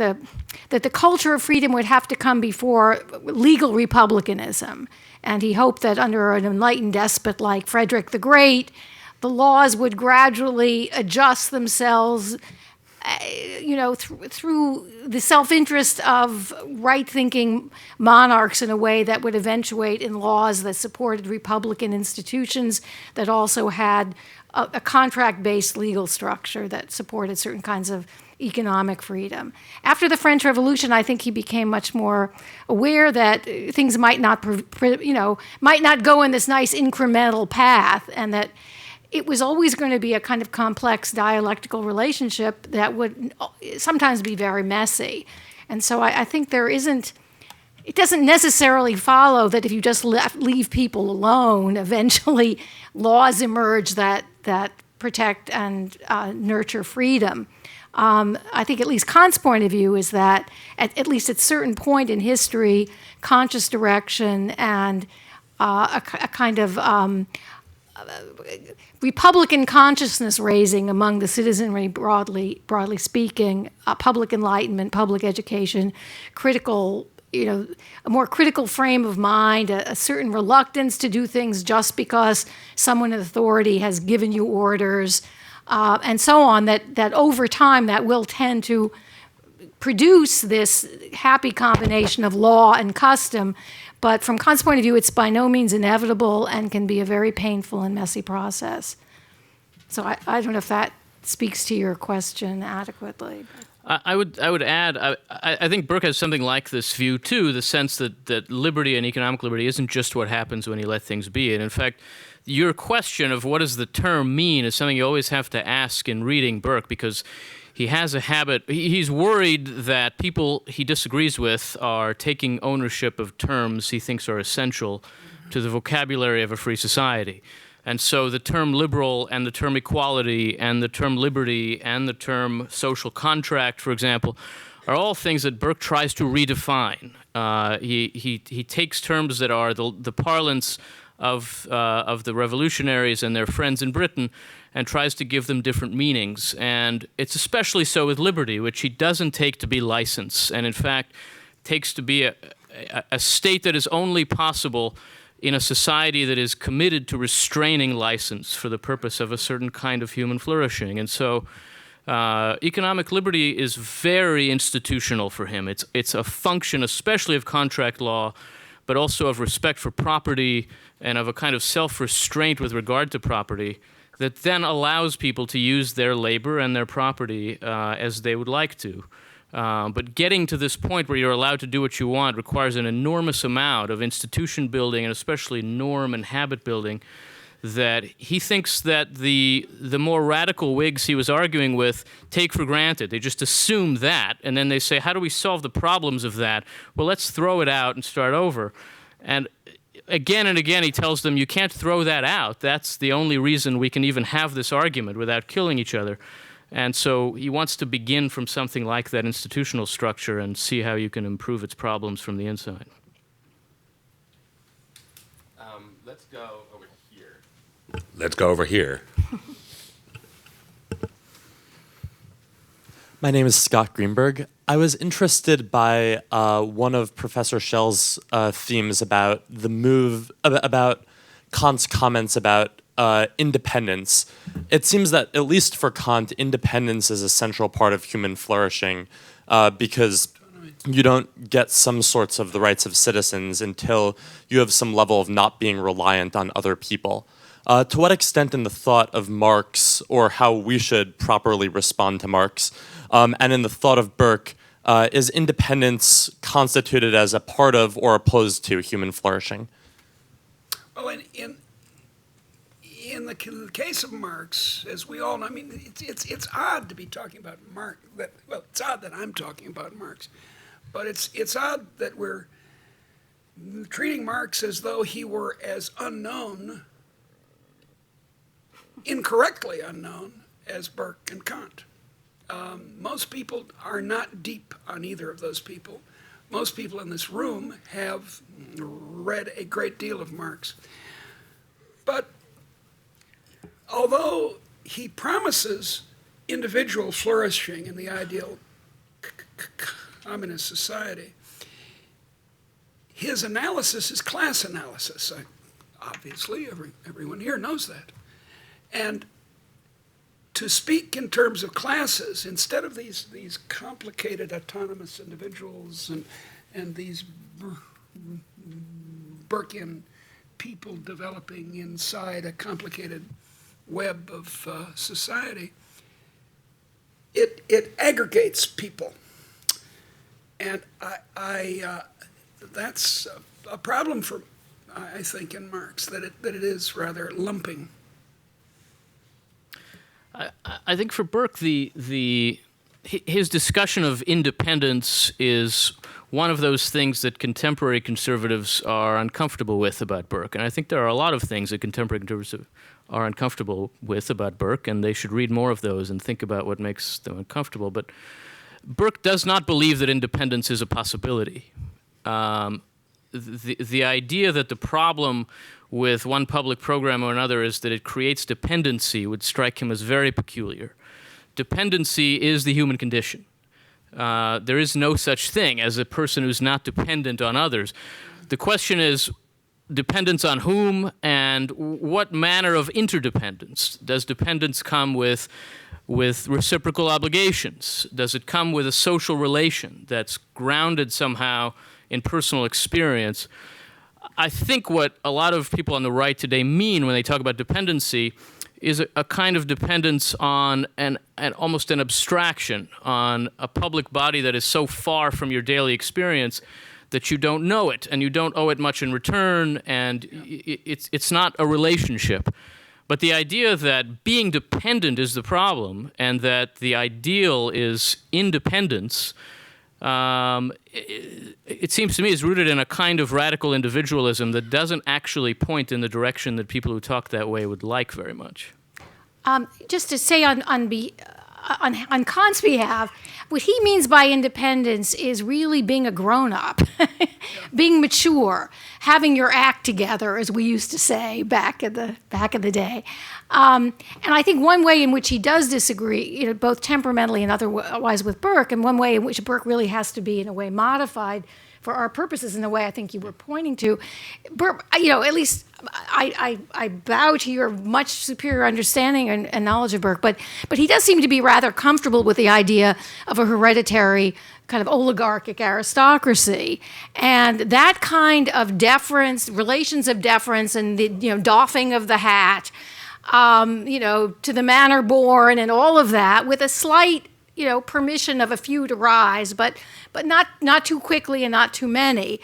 the culture of freedom would have to come before legal republicanism, and he hoped that under an enlightened despot like Frederick the Great, the laws would gradually adjust themselves through the self-interest of right-thinking monarchs in a way that would eventuate in laws that supported republican institutions that also had a contract-based legal structure that supported certain kinds of economic freedom. After the French Revolution, I think he became much more aware that things might not go in this nice incremental path, and that it was always going to be a kind of complex dialectical relationship that would sometimes be very messy. And so I think it doesn't necessarily follow that if you just leave people alone, eventually laws emerge that protect and nurture freedom. I think at least Kant's point of view is that at least at a certain point in history, conscious direction and a kind of Republican consciousness raising among the citizenry broadly speaking, public enlightenment, public education, critical, a more critical frame of mind, a certain reluctance to do things just because someone in authority has given you orders, and so on, that over time that will tend to produce this happy combination of law and custom. But from Kant's point of view, it's by no means inevitable and can be a very painful and messy process. So I don't know if that speaks to your question adequately. I would add, I think Burke has something like this view too, the sense that liberty and economic liberty isn't just what happens when you let things be. And in fact, your question of what does the term mean is something you always have to ask in reading Burke, because he has a habit. He's worried that people he disagrees with are taking ownership of terms he thinks are essential to the vocabulary of a free society. And so the term liberal and the term equality and the term liberty and the term social contract, for example, are all things that Burke tries to redefine. He takes terms that are the parlance of the revolutionaries and their friends in Britain and tries to give them different meanings. And it's especially so with liberty, which he doesn't take to be license, and in fact takes to be a state that is only possible in a society that is committed to restraining license for the purpose of a certain kind of human flourishing. And so economic liberty is very institutional for him. It's a function especially of contract law, but also of respect for property and of a kind of self-restraint with regard to property that then allows people to use their labor and their property as they would like to. But getting to this point where you're allowed to do what you want requires an enormous amount of institution building and especially norm and habit building that he thinks that the more radical Whigs he was arguing with take for granted. They just assume that, and then they say, how do we solve the problems of that? Well, let's throw it out and start over. And again he tells them, you can't throw that out. That's the only reason we can even have this argument without killing each other. And so he wants to begin from something like that institutional structure and see how you can improve its problems from the inside. Let's go over here. Let's go over here. My name is Scott Greenberg. I was interested by one of Professor Schell's themes about the move, about Kant's comments about independence. It seems that, at least for Kant, independence is a central part of human flourishing because you don't get some sorts of the rights of citizens until you have some level of not being reliant on other people. To what extent in the thought of Marx, or how we should properly respond to Marx, and in the thought of Burke, is independence constituted as a part of or opposed to human flourishing? Well, in the case of Marx, as we all know, I mean, it's odd to be talking about Marx. It's odd that I'm talking about Marx, but it's odd that we're treating Marx as though he were as unknown, incorrectly unknown, as Burke and Kant. Most people are not deep on either of those people. Most people in this room have read a great deal of Marx. But although he promises individual flourishing in the ideal communist society, his analysis is class analysis. Obviously, everyone here knows that. And to speak in terms of classes, instead of these complicated autonomous individuals and these Burkean people developing inside a complicated web of society, it aggregates people. And that's a problem for, I think, in Marx, that it is rather lumping. I think for Burke, his discussion of independence is one of those things that contemporary conservatives are uncomfortable with about Burke. And I think there are a lot of things that contemporary conservatives are uncomfortable with about Burke, and they should read more of those and think about what makes them uncomfortable. But Burke does not believe that independence is a possibility. The idea that the problem with one public program or another is that it creates dependency would strike him as very peculiar. Dependency is the human condition. There is no such thing as a person who's not dependent on others. The question is dependence on whom and what manner of interdependence. Does dependence come with reciprocal obligations? Does it come with a social relation that's grounded somehow in personal experience? I think what a lot of people on the right today mean when they talk about dependency is a kind of dependence on an almost an abstraction, on a public body that is so far from your daily experience that you don't know it, and you don't owe it much in return, and it's not a relationship. But the idea that being dependent is the problem, and that the ideal is independence, it seems to me is rooted in a kind of radical individualism that doesn't actually point in the direction that people who talk that way would like very much. Just to say on Kant's behalf, what he means by independence is really being a grown-up, being mature, having your act together, as we used to say back in the day. And I think one way in which he does disagree, both temperamentally and otherwise with Burke, and one way in which Burke really has to be, in a way, modified for our purposes, in the way I think you were pointing to, Burke, at least I bow to your much superior understanding and knowledge of Burke, but he does seem to be rather comfortable with the idea of a hereditary kind of oligarchic aristocracy, and that kind of deference, relations of deference, and the doffing of the hat, to the manor born, and all of that, with a slight permission of a few to rise, but not too quickly and not too many.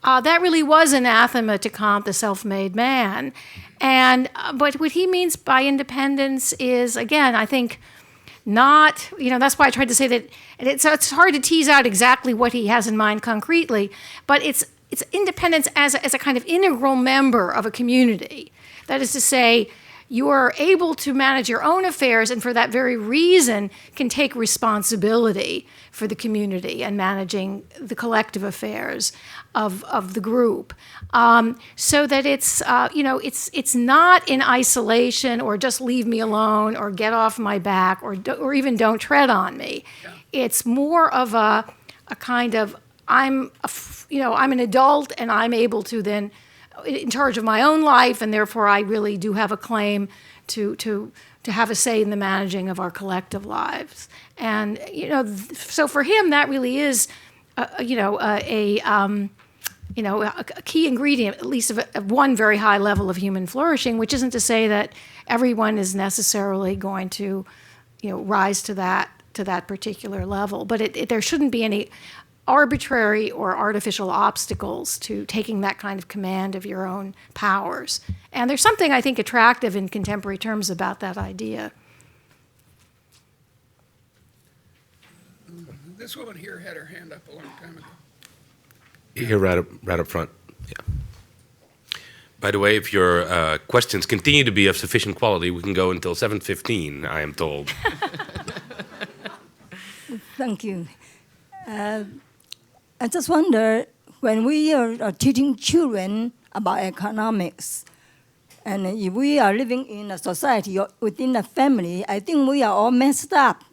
That really was anathema to Kant, the self-made man. But what he means by independence is, again, I think, not, that's why I tried to say that it's hard to tease out exactly what he has in mind concretely, but it's independence as a kind of integral member of a community. That is to say, you are able to manage your own affairs, and for that very reason can take responsibility for the community and managing the collective affairs of the group, so that it's not in isolation or just leave me alone or get off my back or even don't tread on me. Yeah. It's more of a kind of I'm an adult and I'm able to then in charge of my own life, and therefore I really do have a claim to have a say in the managing of our collective lives. And so for him, that really is, a key ingredient, at least of one very high level of human flourishing. Which isn't to say that everyone is necessarily going to, rise to that particular level. But there shouldn't be any arbitrary or artificial obstacles to taking that kind of command of your own powers. And there's something, I think, attractive in contemporary terms about that idea. This woman here had her hand up a long time ago. Here, right up front. Yeah. By the way, if your questions continue to be of sufficient quality, we can go until 7:15, I am told. Thank you. I just wonder, when we are teaching children about economics, and if we are living in a society or within a family, I think we are all messed up.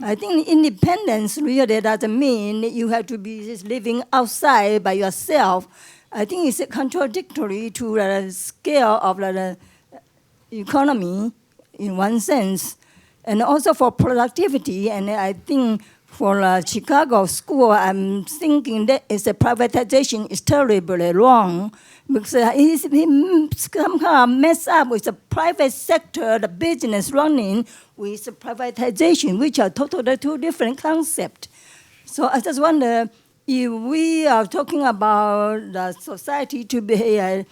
I think independence really doesn't mean you have to be just living outside by yourself. I think it's contradictory to the scale of the economy in one sense, and also for productivity. And I think for Chicago school, I'm thinking that a privatization is terribly wrong, because it somehow mess up with the private sector, the business running with the privatization, which are totally two different concepts. So I just wonder, if we are talking about the society to be a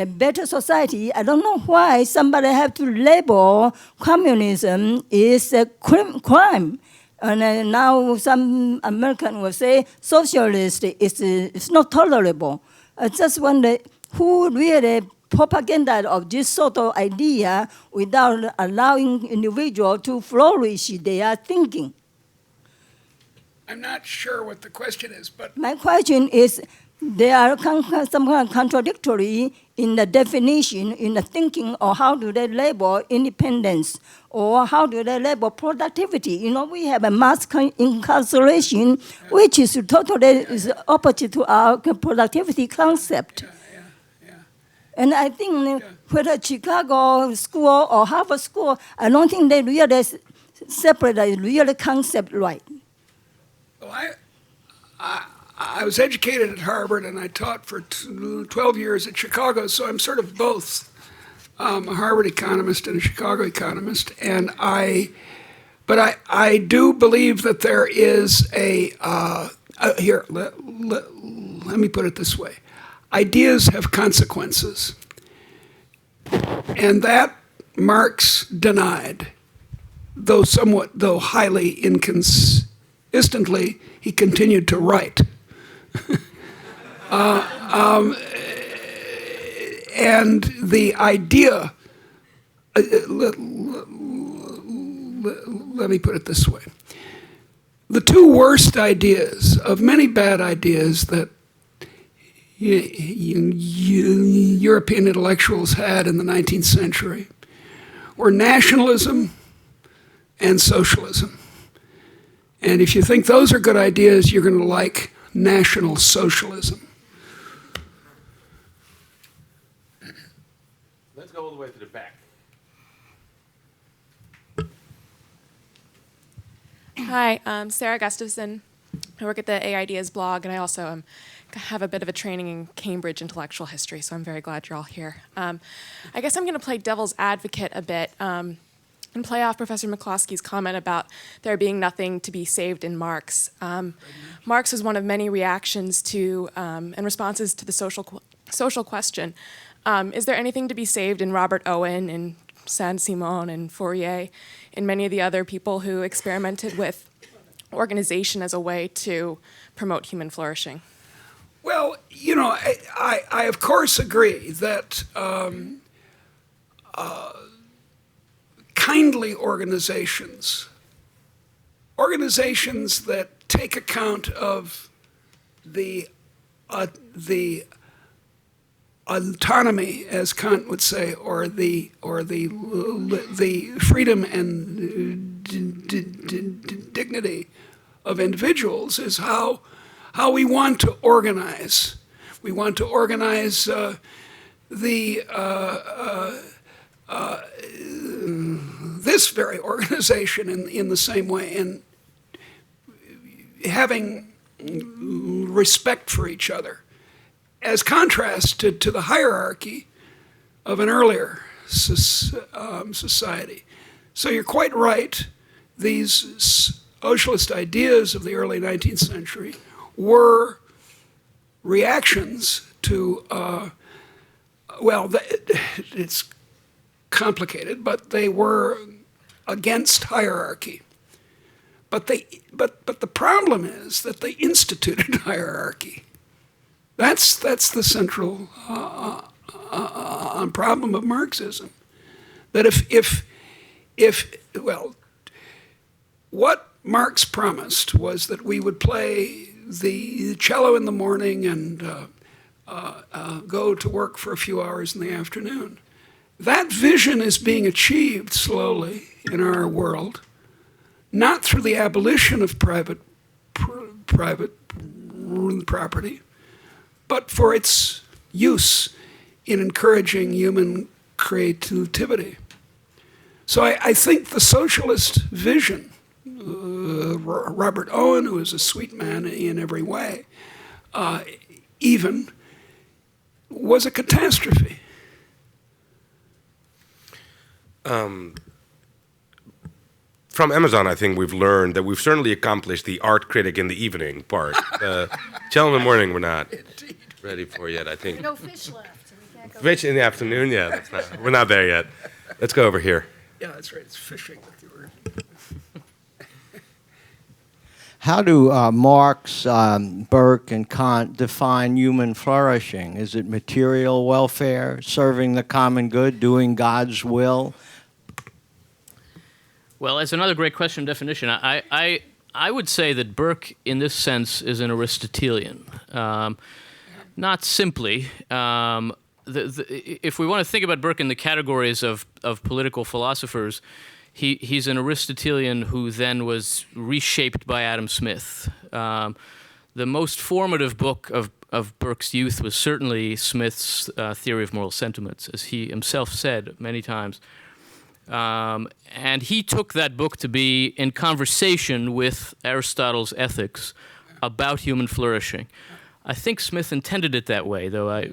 better society, I don't know why somebody have to label communism is a crime. And now some American will say socialist is not tolerable. I just wonder who really propaganda of this sort of idea without allowing individuals to flourish their thinking. I'm not sure what the question is, but my question is, they are some kind of contradictory in the definition, in the thinking, or how do they label independence, or how do they label productivity? We have a mass incarceration, which is totally is opposite to our productivity concept. And I think whether Chicago school or Harvard school, I don't think they really separate the real concept right. Well, I was educated at Harvard, and I taught for 12 years at Chicago, so I'm sort of both a Harvard economist and a Chicago economist. And I do believe that there is here. let me put it this way. Ideas have consequences. And that Marx denied, though highly inconsistently, he continued to write. And the idea, let me put it this way. The two worst ideas of many bad ideas that European intellectuals had in the 19th century were nationalism and socialism. And if you think those are good ideas, you're going to like National Socialism. Let's go all the way to the back. Hi, I'm Sarah Gustafson. I work at the AI Ideas blog, and I also have a bit of a training in Cambridge intellectual history, so I'm very glad you're all here. I guess I'm going to play devil's advocate a bit and play off Professor McCloskey's comment about there being nothing to be saved in Marx. Marx was one of many reactions to and responses to the social question. Is there anything to be saved in Robert Owen and Saint-Simon and Fourier and many of the other people who experimented with organization as a way to promote human flourishing? Well, you know, I of course agree that kindly organizations that take account of the autonomy, as Kant would say, or the freedom and dignity of individuals is how we want to organize. We want to organize this very organization in the same way, and having respect for each other, as contrasted to the hierarchy of an earlier society. So you're quite right. These socialist ideas of the early 19th century were reactions to, it's complicated, but they were against hierarchy. But the problem is that they instituted hierarchy. That's the central problem of Marxism. That what Marx promised was that we would play the cello in the morning and go to work for a few hours in the afternoon. That vision is being achieved slowly in our world, not through the abolition of private property, but for its use in encouraging human creativity. So I think the socialist vision, Robert Owen, who is a sweet man in every way, even, was a catastrophe. From Amazon, I think we've learned that we've certainly accomplished the art critic in the evening part. Cello in the morning, we're not ready for yet, I think. No fish left. So we can't go Fish in the afternoon, yeah, we're not there yet. Let's go over here. Yeah, that's right. It's fishing with the word. How do Marx, Burke, and Kant define human flourishing? Is it material welfare, serving the common good, doing God's will? Well, that's another great question definition. I would say that Burke, in this sense, is an Aristotelian. Not simply. If we want to think about Burke in the categories of political philosophers, he's an Aristotelian who then was reshaped by Adam Smith. The most formative book of Burke's youth was certainly Smith's Theory of Moral Sentiments, as he himself said many times. And he took that book to be in conversation with Aristotle's Ethics about human flourishing. I think Smith intended it that way, though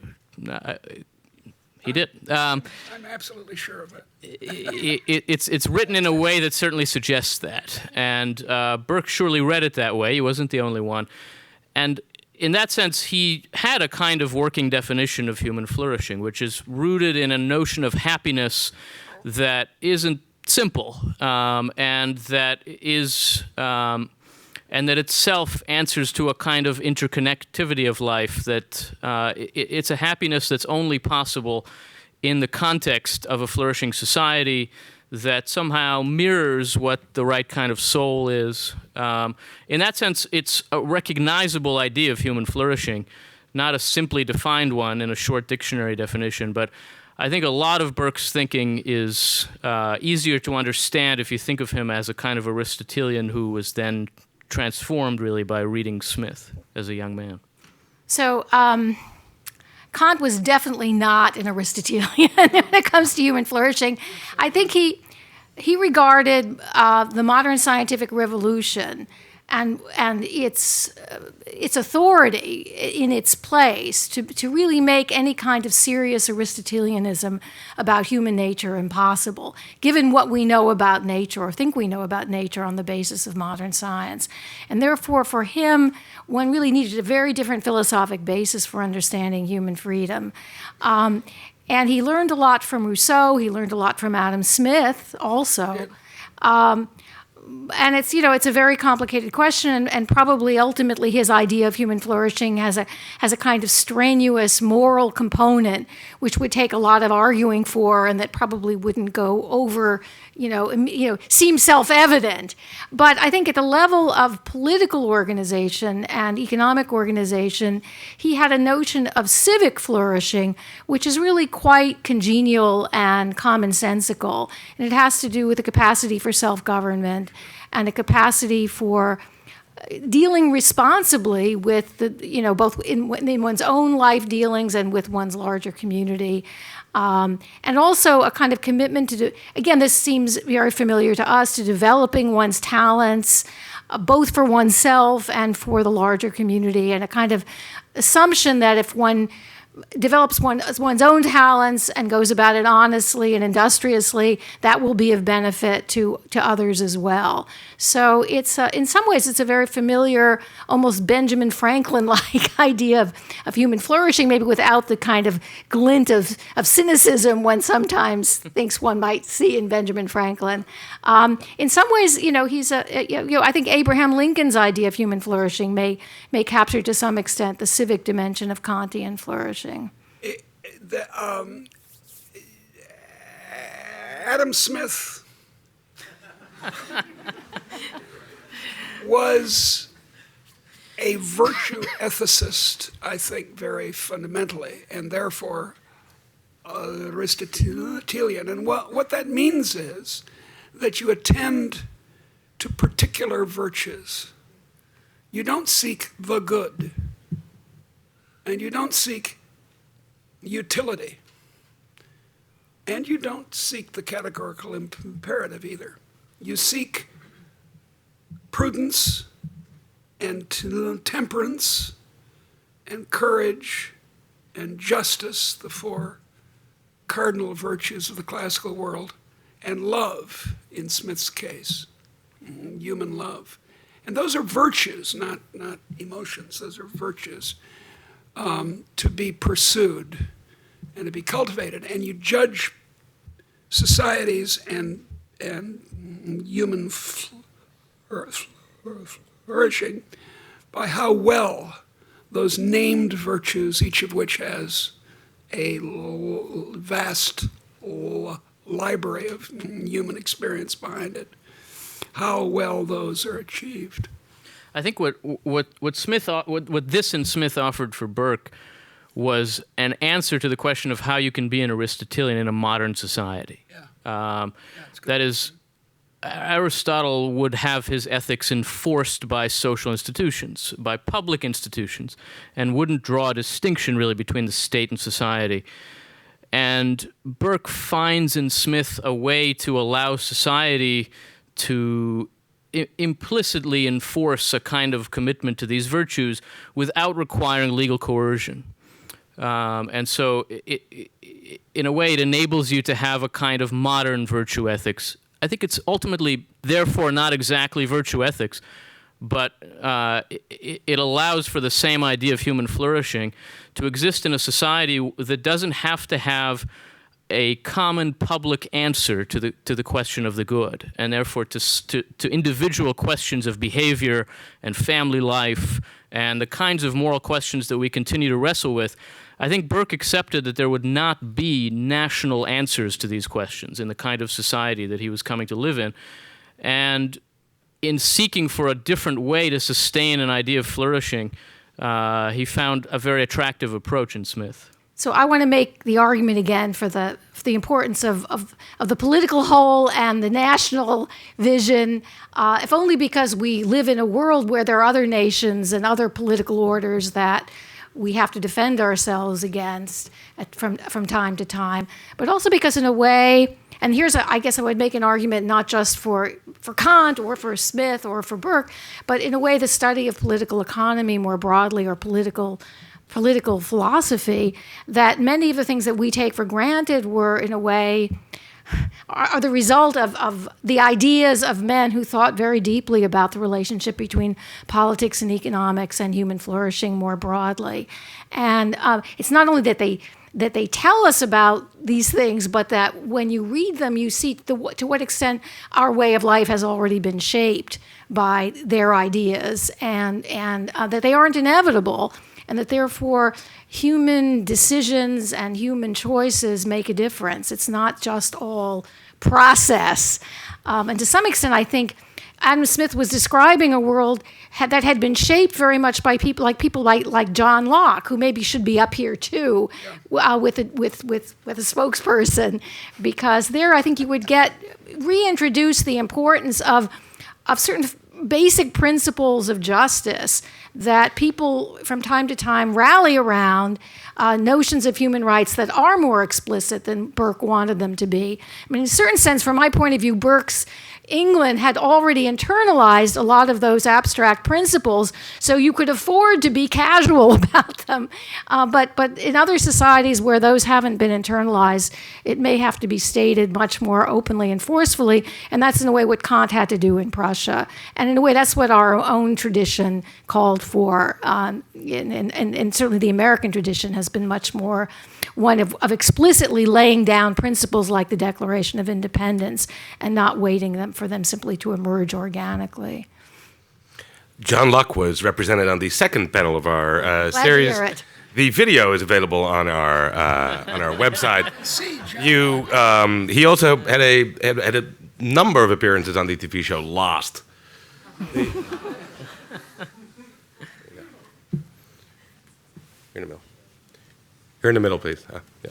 he did. I'm absolutely sure of it. It's written in a way that certainly suggests that. And Burke surely read it that way. He wasn't the only one. And in that sense, he had a kind of working definition of human flourishing, which is rooted in a notion of happiness that isn't simple, and that itself answers to a kind of interconnectivity of life. That it's a happiness that's only possible in the context of a flourishing society that somehow mirrors what the right kind of soul is. In that sense, it's a recognizable idea of human flourishing, not a simply defined one in a short dictionary definition, but I think a lot of Burke's thinking is easier to understand if you think of him as a kind of Aristotelian who was then transformed really by reading Smith as a young man. So Kant was definitely not an Aristotelian when it comes to human flourishing. I think he regarded the modern scientific revolution and its authority in its place to really make any kind of serious Aristotelianism about human nature impossible, given what we know about nature or think we know about nature on the basis of modern science. And therefore, for him, one really needed a very different philosophic basis for understanding human freedom. And he learned a lot from Rousseau. He learned a lot from Adam Smith also. And it's a very complicated question, and probably ultimately his idea of human flourishing has a kind of strenuous moral component, which would take a lot of arguing for, and that probably wouldn't go over, seem self-evident. But I think at the level of political organization and economic organization, he had a notion of civic flourishing, which is really quite congenial and commonsensical, and it has to do with the capacity for self-government and a capacity for dealing responsibly with both in one's own life dealings and with one's larger community, and also a kind of commitment to again, this seems very familiar to us, to developing one's talents, both for oneself and for the larger community, and a kind of assumption that if one develops one's own talents and goes about it honestly and industriously, that will be of benefit to others as well. So it's in some ways it's a very familiar, almost Benjamin Franklin-like idea of human flourishing, maybe without the kind of glint of cynicism one sometimes thinks one might see in Benjamin Franklin. In some ways, he's I think Abraham Lincoln's idea of human flourishing may capture to some extent the civic dimension of Kantian flourishing. Adam Smith was a virtue ethicist, I think, very fundamentally, and therefore Aristotelian. And what that means is that you attend to particular virtues. You don't seek the good, and you don't seek utility, and you don't seek the categorical imperative either. You seek prudence and temperance and courage and justice, the four cardinal virtues of the classical world, and love, in Smith's case, human love. And those are virtues, not emotions. Those are virtues to be pursued and to be cultivated. And you judge societies and human flourishing by how well those named virtues, each of which has a vast library of human experience behind it, how well those are achieved. I think what this and Smith offered for Burke was an answer to the question of how you can be an Aristotelian in a modern society. That is, Aristotle would have his ethics enforced by social institutions, by public institutions, and wouldn't draw a distinction really between the state and society. And Burke finds in Smith a way to allow society to implicitly enforce a kind of commitment to these virtues without requiring legal coercion. And so, in a way, it enables you to have a kind of modern virtue ethics. I think it's ultimately, therefore, not exactly virtue ethics, but it allows for the same idea of human flourishing to exist in a society that doesn't have to have a common public answer to the question of the good, and therefore to individual questions of behavior and family life and the kinds of moral questions that we continue to wrestle with. I think Burke accepted that there would not be national answers to these questions in the kind of society that he was coming to live in. And in seeking for a different way to sustain an idea of flourishing, he found a very attractive approach in Smith. So I want to make the argument again for the importance of the political whole and the national vision, if only because we live in a world where there are other nations and other political orders that we have to defend ourselves against from time to time, but also because in a way, and I guess I would make an argument not just for Kant or for Smith or for Burke, but in a way the study of political economy more broadly, or political philosophy, that many of the things that we take for granted were, in a way, are the result of the ideas of men who thought very deeply about the relationship between politics and economics and human flourishing more broadly. And it's not only that they tell us about these things, but that when you read them, you see to what extent our way of life has already been shaped by their ideas, and that they aren't inevitable, and that therefore human decisions and human choices make a difference. It's not just all process. And to some extent, I think Adam Smith was describing a world that had been shaped very much by people like John Locke, who maybe should be up here too, with a spokesperson, because there I think you would reintroduce the importance of certain basic principles of justice that people from time to time rally around, notions of human rights that are more explicit than Burke wanted them to be. I mean, in a certain sense, from my point of view, Burke's England had already internalized a lot of those abstract principles, so you could afford to be casual about them. But in other societies where those haven't been internalized, it may have to be stated much more openly and forcefully, and that's in a way what Kant had to do in Prussia. And in a way, that's what our own tradition called for, and certainly the American tradition has been much more one of explicitly laying down principles like the Declaration of Independence and not waiting for them simply to emerge organically. John Locke was represented on the second panel of our Glad series. to hear it. The video is available on our website. He also had a number of appearances on the TV show Lost. Here in the middle. Here in the middle, please. Yeah.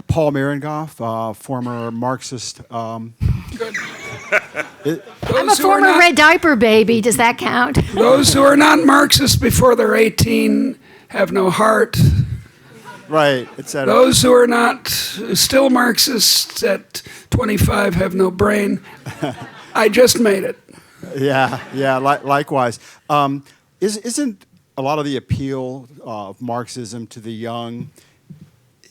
Paul Marengoff, former Marxist. Good. I'm a former red diaper baby. Does that count? Those who are not Marxists before they're 18 have no heart. Right, etc. Those who are not still Marxists at 25 have no brain. I just made it. Yeah, likewise. Isn't a lot of the appeal of Marxism to the young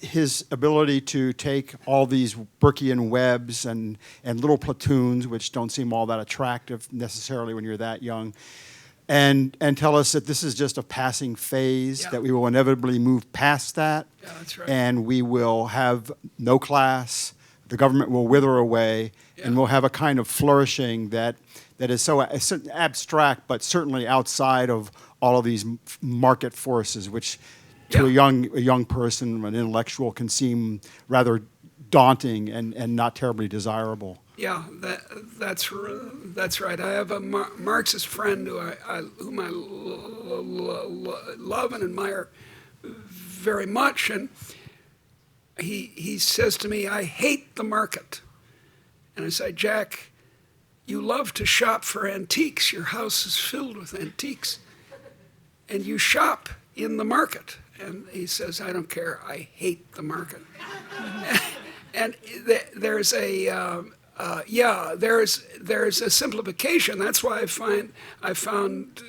his ability to take all these Burkean webs and little platoons, which don't seem all that attractive necessarily when you're that young, and tell us that this is just a passing phase, that we will inevitably move past that, that's right. and we will have no class, the government will wither away, and we'll have a kind of flourishing that is so abstract, but certainly outside of all of these market forces, which to a young person, an intellectual, can seem rather daunting and not terribly desirable. Yeah, that's right. I have a Marxist friend whom I love and admire very much, and he says to me, "I hate the market." And I say, "Jack, you love to shop for antiques. Your house is filled with antiques, and you shop in the market." And he says, "I don't care. I hate the market." And there's a there's a simplification. That's why I found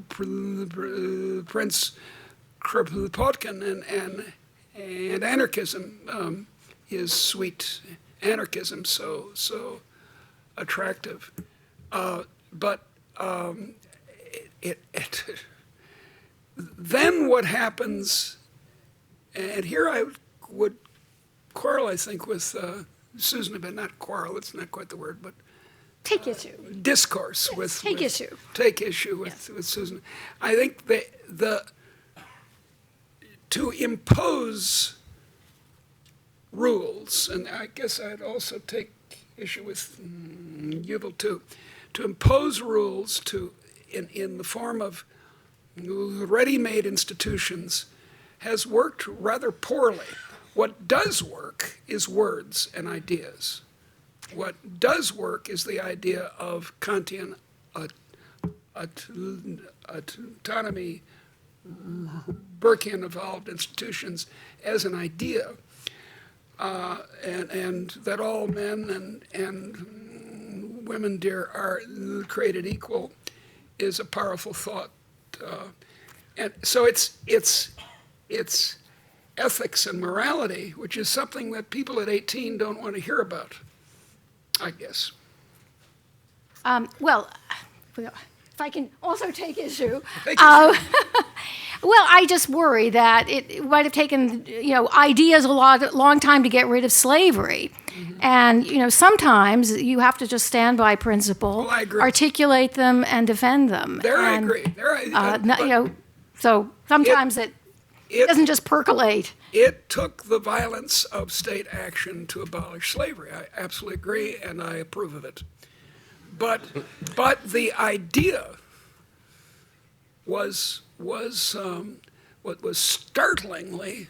Prince Kropotkin and anarchism sweet anarchism so attractive. But then what happens, and here I would quarrel, I think, with Susan, but not quarrel, it's not quite the word, but Take issue. discourse Yes, with take issue. Take issue with Susan. I think to impose rules, and I guess I'd also take issue with Yuval too, to impose rules in the form of ready-made institutions has worked rather poorly. What does work is words and ideas. What does work is the idea of Kantian autonomy, Burkean evolved institutions as an idea, and that all men and women, dear, are created equal, is a powerful thought. And so it's ethics and morality, which is something that people at 18 don't want to hear about, I guess. Well, if I can also take issue. Take issue. Well, I just worry that it might have taken, ideas a long time to get rid of slavery. Mm-hmm. And, sometimes you have to just stand by principle, Well, I agree. articulate them, and defend them. I agree. So sometimes it doesn't just percolate. It took the violence of state action to abolish slavery. I absolutely agree, and I approve of it. But the idea was what was startlingly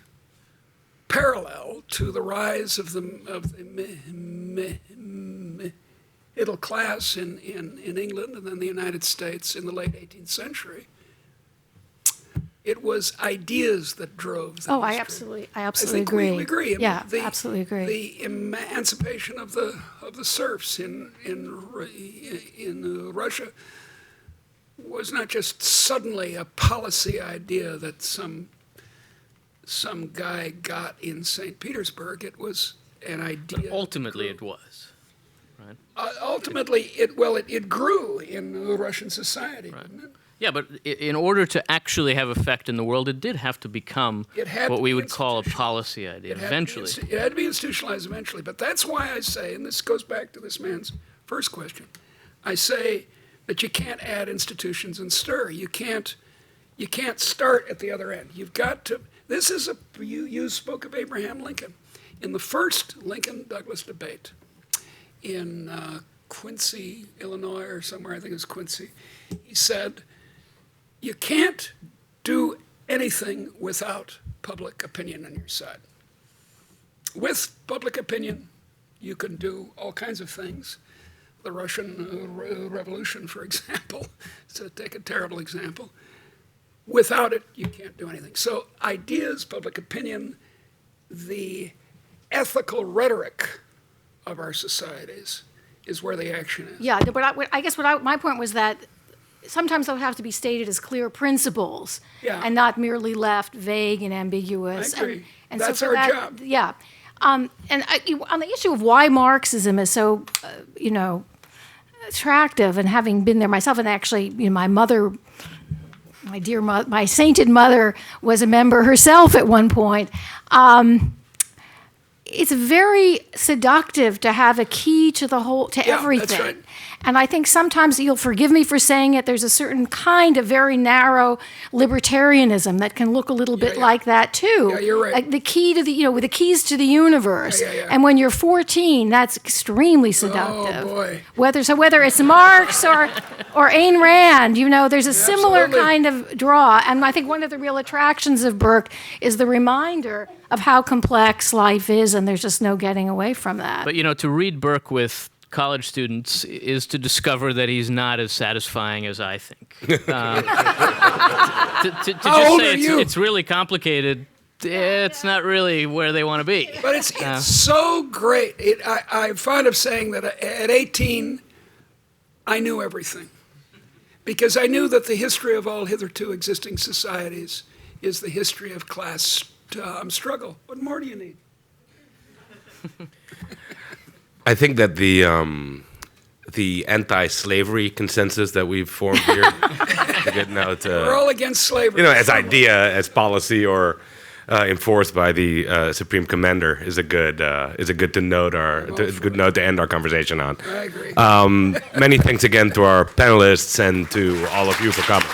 parallel to the rise of the middle class in England and then the United States in the late 18th century. It was ideas that drove the I history. absolutely I think agree. we agree. Yeah, absolutely agree. The emancipation of the serfs in Russia was not just suddenly a policy idea that some guy got in St. Petersburg. It was an idea. Ultimately, it was. Right. Ultimately, it grew in Russian society, didn't it? Yeah, but in order to actually have effect in the world, it did have to become what we would call a policy idea eventually. It had to be institutionalized eventually. But that's why I say, and this goes back to this man's first question, I say that you can't add institutions and stir. You can't start at the other end. You've got to. This is you spoke of Abraham Lincoln in the first Lincoln-Douglas debate in Quincy, Illinois, or somewhere. I think it was Quincy. He said, "You can't do anything without public opinion on your side. With public opinion, you can do all kinds of things. The Russian Revolution, for example, to take a terrible example. Without it, you can't do anything." So ideas, public opinion, the ethical rhetoric of our societies is where the action is. Yeah, but I guess my point was that sometimes they'll have to be stated as clear principles and not merely left vague and ambiguous. I agree. And That's so our job. Yeah. On the issue of why Marxism is so, attractive, and having been there myself, and actually, my mother, my sainted mother was a member herself at one point. It's very seductive to have a key to everything. That's right. And I think sometimes, you'll forgive me for saying it, there's a certain kind of very narrow libertarianism that can look a little bit like that too. Yeah, you're right. Like the key to with the keys to the universe. Yeah. And when you're 14, that's extremely seductive. Oh, boy. Whether it's Marx or Ayn Rand, there's a similar Absolutely. kind of draw. And I think one of the real attractions of Burke is the reminder of how complex life is, and there's just no getting away from that. But, to read Burke with college students is to discover that he's not as satisfying as I think. To just old say are you? it's really complicated, it's not really where they want to be. But it's so great. I'm fond of saying that at 18, I knew everything. Because I knew that the history of all hitherto existing societies is the history of class struggle. What more do you need? I think that the anti-slavery consensus that we've formed here, a good note. We're all against slavery. As idea, as policy, or enforced by the Supreme Commander is a good note to end our conversation on. I agree. Many thanks again to our panelists and to all of you for coming.